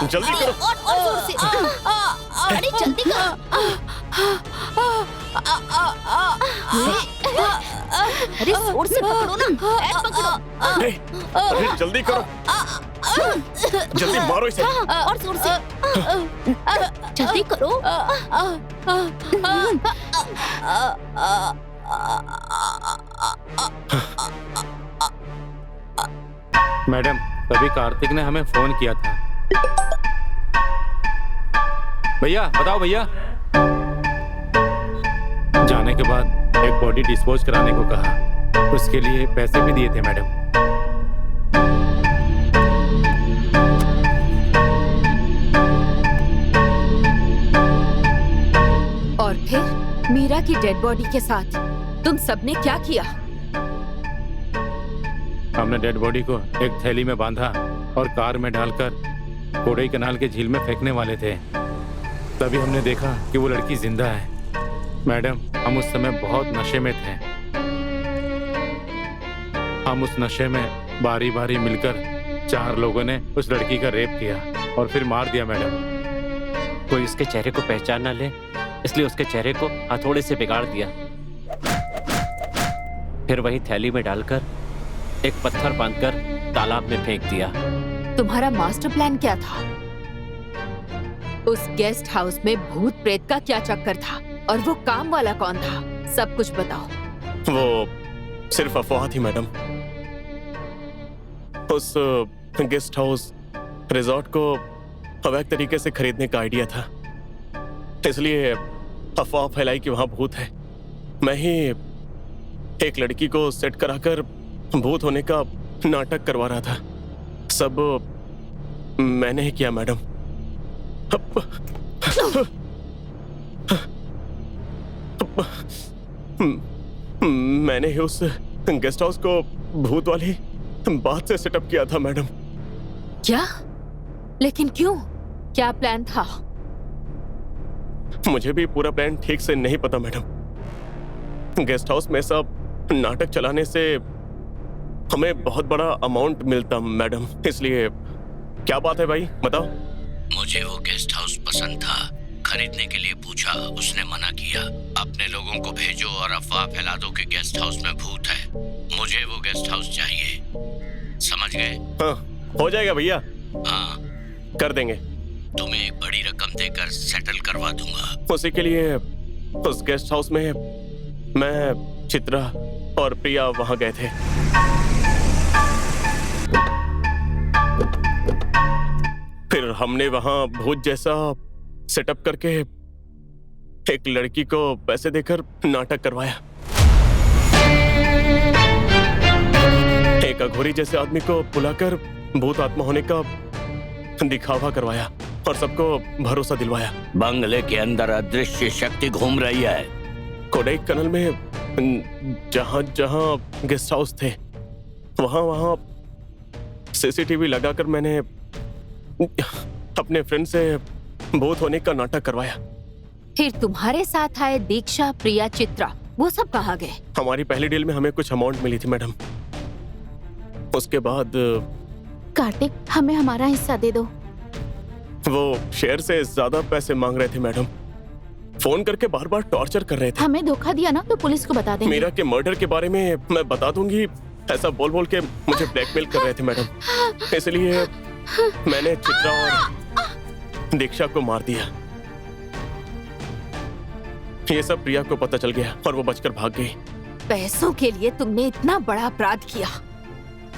जल्दी करो। और जोर से। अरे जल्दी करो। अरे जोर से पकड़ो ना। पकड़ो। अरे जल्दी करो, जल्दी मारो इसे। और जोर से। जल्दी करो। मैडम, तभी कार्तिक ने हमें फोन किया था। भैया बताओ भैया। जाने के बाद एक बॉडी डिस्पोज कराने को कहा, उसके लिए पैसे भी दिए थे मैडम। और फिर मीरा की डेड बॉडी के साथ तुम सबने क्या किया? हमने डेड बॉडी को एक थैली में बांधा और कार में डालकर कोडई कनाल के झील में फेंकने वाले थे। तभी हमने देखा कि वो लड़की जिंदा है। मैडम, हम उस समय बहुत नशे में थे। हम उस नशे में बारी बारी मिलकर 4 लोगों ने उस लड़की का रेप किया और फिर मार दिया मैडम। कोई उसके चेहरे को पहचान ना ले, इसलिए उसके चेहरे को हथौड़े से बिगाड़ दिया। फिर वही थैली में डालकर एक पत्थर बांधकर तालाब में फेंक दिया। तुम्हारा मास्टर प्लान क्या था? उस गेस्ट हाउस में भूत प्रेत का क्या चक्कर था और वो काम वाला कौन था? सब कुछ बताओ। वो सिर्फ अफवाह थी मैडम। उस गेस्ट हाउस रिजॉर्ट को अवैध तरीके से खरीदने का आइडिया था, इसलिए अफवाह फैलाई कि वहां भूत है। मैं ही एक लड़की को सेट कराकर भूत होने का नाटक करवा रहा था। सब मैंने ही किया मैडम। मैंने ही उस गेस्ट हाउस को भूत वाली बात से सेटअप किया था मैडम। क्या? लेकिन क्यों? क्या प्लान था? मुझे भी पूरा प्लान ठीक से नहीं पता मैडम। गेस्ट हाउस में सब नाटक चलाने से हमें बहुत बड़ा अमाउंट मिलता मैडम, इसलिए। क्या बात है भाई, बताओ। मुझे वो गेस्ट हाउस पसंद था, खरीदने के लिए पूछा, उसने मना किया। अपने लोगों को भेजो और अफवाह फैला दो कि गेस्ट हाउस में भूत है। मुझे वो गेस्ट हाउस चाहिए, समझ गए? हाँ, हो जाएगा भैया, हाँ, कर देंगे। तुम्हें एक बड़ी रकम देकर सेटल करवा दूंगा। उसी के लिए उस गेस्ट हाउस में मैं, चित्रा और प्रिया वहां गए थे। फिर हमने वहां भूत जैसा सेटअप करके एक लड़की को पैसे देकर नाटक करवाया। एक अघोरी जैसे आदमी को बुलाकर भूत आत्मा होने का दिखावा करवाया और सबको भरोसा दिलवाया। बंगले के अंदर अदृश्य शक्ति घूम रही है। कोडाई कनाल में जहां जहां गेस्ट हाउस थे वहां वहां सीसीटीवी लगाकर मैंने अपने फ्रेंड से भूत होने का नाटक करवाया। फिर तुम्हारे साथ आए दीक्षा, प्रिया, चित्रा, वो सब कहाँ गए? हमारी पहली डील में हमें कुछ अमाउंट मिली थी मैडम। उसके बाद कार्तिक, हमें हमारा हिस्सा दे दो। वो शेयर से ज्यादा पैसे मांग रहे थे मैडम। फोन करके बार बार टॉर्चर कर रहे थे। हमें धोखा दिया ना तो पुलिस को बता देंगे। मीरा के मर्डर के बारे में मैं बता दूंगी, ऐसा बोल बोल के मुझे ब्लैकमेल कर रहे थे मैडम। इसलिए मैंने चित्रा और दीक्षा को मार दिया। ये सब प्रिया को पता चल गया और वो बचकर भाग गई। पैसों के लिए तुमने इतना बड़ा अपराध किया,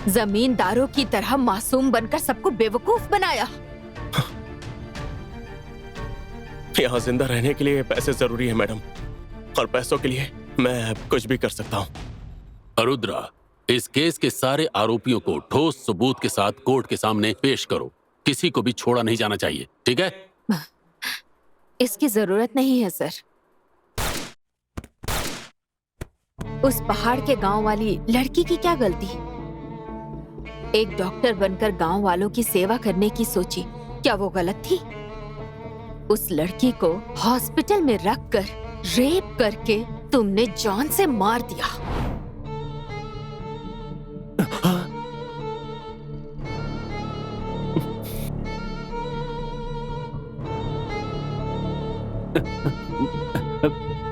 जमींदारों की तरह मासूम बनकर सबको बेवकूफ बनाया। यहाँ जिंदा रहने के लिए पैसे जरूरी है मैडम, और पैसों के लिए मैं कुछ भी कर सकता हूँ। अरुद्रा, इस केस के सारे आरोपियों को ठोस सबूत के साथ कोर्ट के सामने पेश करो। किसी को भी छोड़ा नहीं जाना चाहिए, ठीक है? इसकी जरूरत नहीं है सर। उस पहाड़ के गांव वाली लड़की की क्या गलती? एक डॉक्टर बनकर गांव वालों की सेवा करने की सोची, क्या वो गलत थी? उस लड़की को हॉस्पिटल में रखकर रेप करके तुमने जान से मार दिया।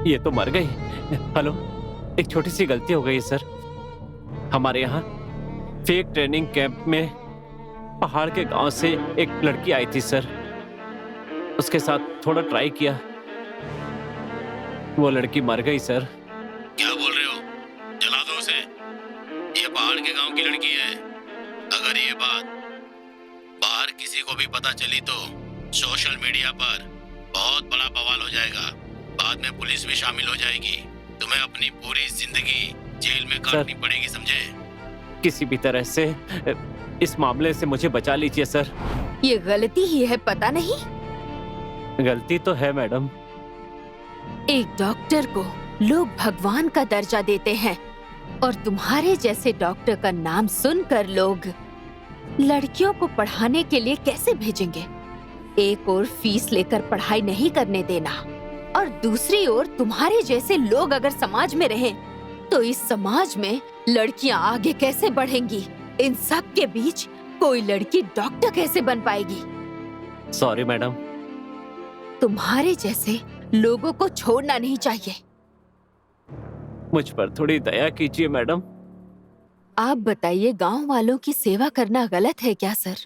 ये तो मर गई। हेलो, एक छोटी सी गलती हो गई सर। हमारे यहाँ फेक ट्रेनिंग कैंप में पहाड़ के गांव से एक लड़की आई थी सर। उसके साथ थोड़ा ट्राई किया, वो लड़की मर गई सर। क्या बोल रहे हो? जला दो उसे। ये पहाड़ के गांव की लड़की है। अगर ये बात बाहर किसी को भी पता चली तो सोशल मीडिया पर बहुत बड़ा बवाल हो जाएगा। बाद में पुलिस भी शामिल हो जाएगी। तुम्हें अपनी पूरी जिंदगी जेल में काटनी पड़ेगी, समझे? किसी भी तरह से इस मामले से मुझे बचा लीजिए सर। ये गलती ही है, पता नहीं? गलती तो है मैडम। एक डॉक्टर को लोग भगवान का दर्जा देते हैं और तुम्हारे जैसे डॉक्टर का नाम सुनकर लोग लड़कियों को पढ़ाने के लिए कैसे भेजेंगे? एक और फीस लेकर पढ़ाई नहीं करने देना और दूसरी ओर तुम्हारे जैसे लोग अगर समाज में रहें तो इस समाज में लड़कियां आगे कैसे बढ़ेंगी? इन सब के बीच कोई लड़की डॉक्टर कैसे बन पाएगी? Sorry madam. तुम्हारे जैसे लोगों को छोड़ना नहीं चाहिए। मुझ पर थोड़ी दया कीजिए मैडम। आप बताइए, गांव वालों की सेवा करना गलत है क्या सर?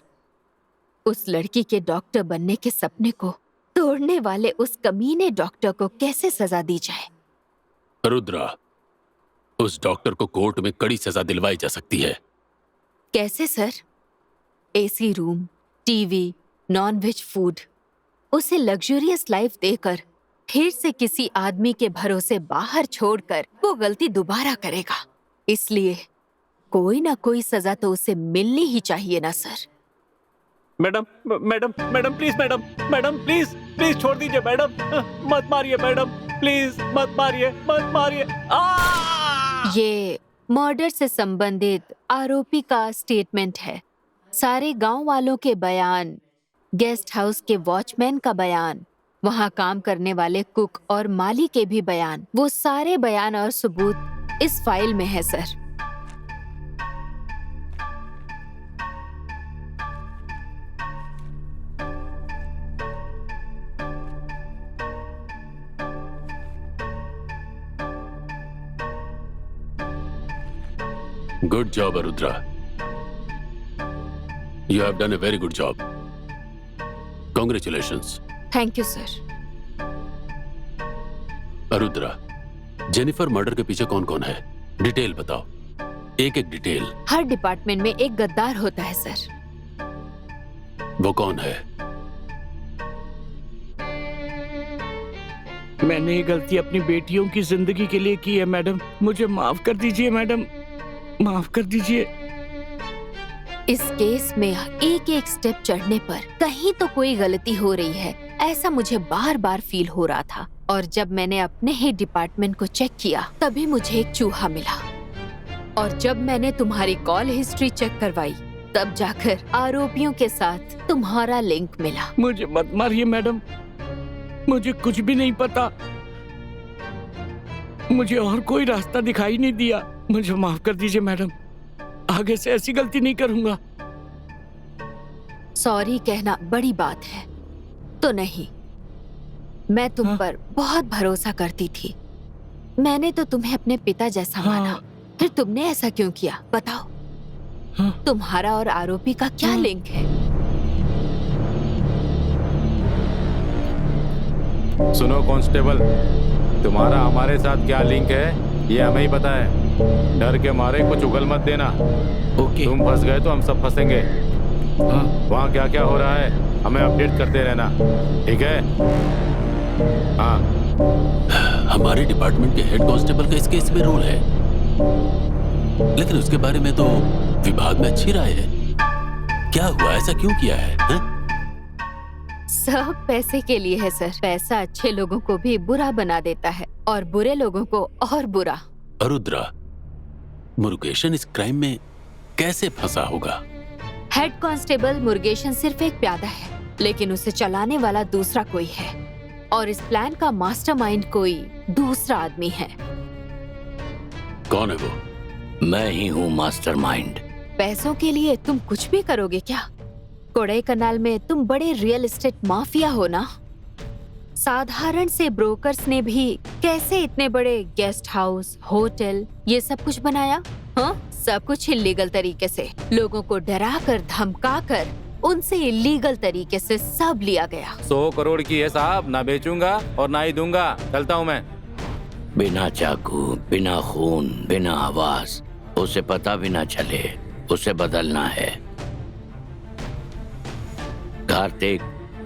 उस लड़की के डॉक्टर बनने के सपने को तोड़ने वाले उस कमीने डॉक्टर को कैसे सजा दी जाए? रुद्रा, उस डॉक्टर को कोर्ट में कड़ी सजा दिलवाई जा सकती है। कैसे sir? AC room, TV, nonveg food, उसे लग्जरियस लाइफ देकर फिर से किसी आदमी के भरोसे बाहर छोड़कर वो गलती दोबारा करेगा। इसलिए कोई ना कोई सजा तो उसे मिलनी ही चाहिए ना sir. Madam madam madam please, madam madam please please छोड़ दीजिए मैडम। मत मारिए मैडम, प्लीज मत मारिए, मत मारिए। ये मर्डर से संबंधित आरोपी का स्टेटमेंट है। सारे गांव वालों के बयान, गेस्ट हाउस के वॉचमैन का बयान, वहां काम करने वाले कुक और माली के भी बयान, वो सारे बयान और सबूत इस फाइल में है sir. Good job Arudra, you have done a very good job. Congratulations. Thank you sir. Arudra, Jennifer murder के पीछे कौन कौन है? डिटेल बताओ, एक एक डिटेल। हर डिपार्टमेंट में एक गद्दार होता है सर। वो कौन है? मैंने ये गलती अपनी बेटियों की जिंदगी के लिए की है मैडम, मुझे माफ कर दीजिए मैडम, माफ कर दीजिए। इस केस में एक एक स्टेप चढ़ने पर कहीं तो कोई गलती हो रही है, ऐसा मुझे बार बार फील हो रहा था। और जब मैंने अपने ही डिपार्टमेंट को चेक किया तभी मुझे एक चूहा मिला। और जब मैंने तुम्हारी कॉल हिस्ट्री चेक करवाई तब जाकर आरोपियों के साथ तुम्हारा लिंक मिला। मुझे मत मारिए मैडम, मुझे कुछ भी नहीं पता, मुझे और कोई रास्ता दिखाई नहीं दिया। मुझे माफ कर दीजिए मैडम, आगे से ऐसी गलती नहीं करूंगा। सॉरी कहना बड़ी बात है तो नहीं, मैं तुम पर बहुत भरोसा करती थी। मैंने तो तुम्हें अपने पिता जैसा माना, फिर तुमने ऐसा क्यों किया बताओ? तुम्हारा और आरोपी का क्या लिंक है? सुनो कांस्टेबल, तुम्हारा हमारे साथ क्या लिंक है ये हमें ही पता है। डर के मारे कुछ उगल मत देना। ओके। तुम फंस गए तो हम सब फंसेंगे। वहाँ क्या क्या हो रहा है हमें अपडेट करते रहना, ठीक है? हाँ। हमारे डिपार्टमेंट के हेड कांस्टेबल का इस केस में रोल है, लेकिन उसके बारे में तो विभाग में अच्छी राय है। क्या हुआ, ऐसा क्यों किया है? सब पैसे के लिए है सर। पैसा अच्छे लोगों को भी बुरा बना देता है और बुरे लोगों को और बुरा। अरुद्रा, मुरुगेशन इस क्राइम में कैसे फंसा होगा? हेड कांस्टेबल मुरुगेशन सिर्फ एक प्यादा है, लेकिन उसे चलाने वाला दूसरा कोई है और इस प्लान का मास्टरमाइंड कोई दूसरा आदमी है। कौन है वो? मैं ही हूँ मास्टरमाइंड। पैसों के लिए तुम कुछ भी करोगे क्या? कोडाई कनाल में तुम बड़े रियल एस्टेट माफिया हो ना? साधारण से ब्रोकर्स ने भी कैसे इतने बड़े गेस्ट हाउस, होटल, ये सब कुछ बनाया? हाँ, सब कुछ इलीगल तरीके से, लोगों को डरा कर धमका कर उनसे इलीगल तरीके से सब लिया गया। 100 करोड़ की है साहब, ना बेचूंगा और ना ही दूंगा। चलता हूँ मैं। बिना चाकू, बिना खून, बिना आवाज, उसे पता भी ना चले, उसे बदलना है। कार्तिक,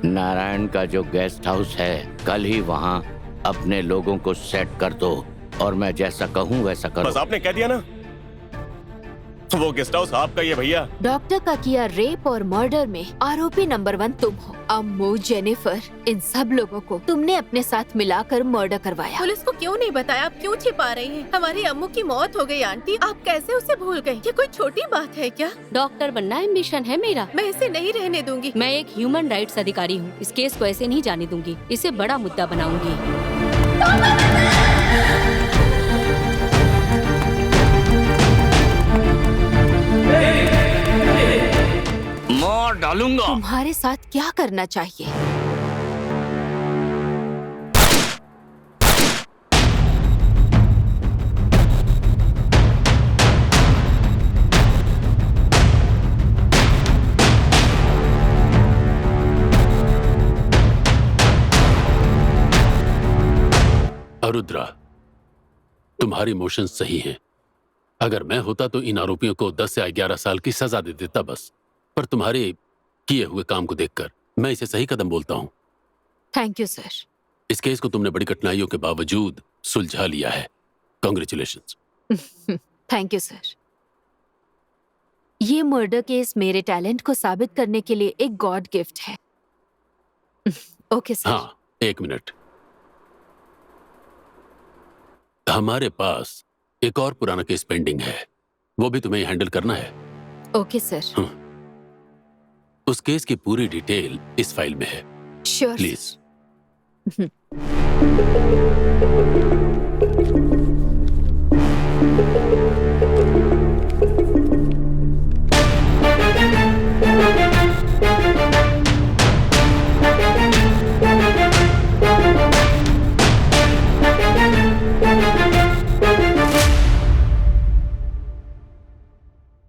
नारायण का जो गेस्ट हाउस है, कल ही वहाँ अपने लोगों को सेट कर दो और मैं जैसा कहूँ वैसा करो। बस आपने कह दिया ना, वो गेस्ट हाउस आपका ही है भैया। डॉक्टर का किया रेप और मर्डर में आरोपी नंबर 1 तुम हो। अम्मू, जेनिफर, इन सब लोगों को तुमने अपने साथ मिलाकर मर्डर करवाया। पुलिस को क्यों नहीं बताया? आप क्यों छिपा रही हैं? हमारी अम्मू की मौत हो गई आंटी, आप कैसे उसे भूल गई? ये कोई छोटी बात है क्या? डॉक्टर बनना एम्बिशन है मेरा। मैं इसे नहीं रहने दूंगी। मैं एक ह्यूमन राइट्स अधिकारी हूँ, इस केस को ऐसे नहीं जाने दूंगी, इसे बड़ा मुद्दा बनाऊंगी। मार डालूंगा। तुम्हारे साथ क्या करना चाहिए? अरुद्रा, तुम्हारी इमोशंस सही हैं। अगर मैं होता तो इन आरोपियों को 10 से 11 साल की सजा दे देता बस। पर तुम्हारे किए हुए काम को देखकर मैं इसे सही कदम बोलता हूँ। Thank you sir. इस केस को तुमने बड़ी कठिनाइयों के बावजूद सुलझा लिया है। कांग्रेचुलेशंस। Thank you sir. ये मर्डर केस मेरे टैलेंट को साबित करने के लिए एक गॉड गिफ्ट है। Okay sir. हाँ, 1 मिनट। हमारे पास एक और पुराना केस पेंडिंग है, वो भी तुम्हें हैंडल करना है। Okay sir. उस केस की पूरी डिटेल इस फाइल में है। श्योर। प्लीज।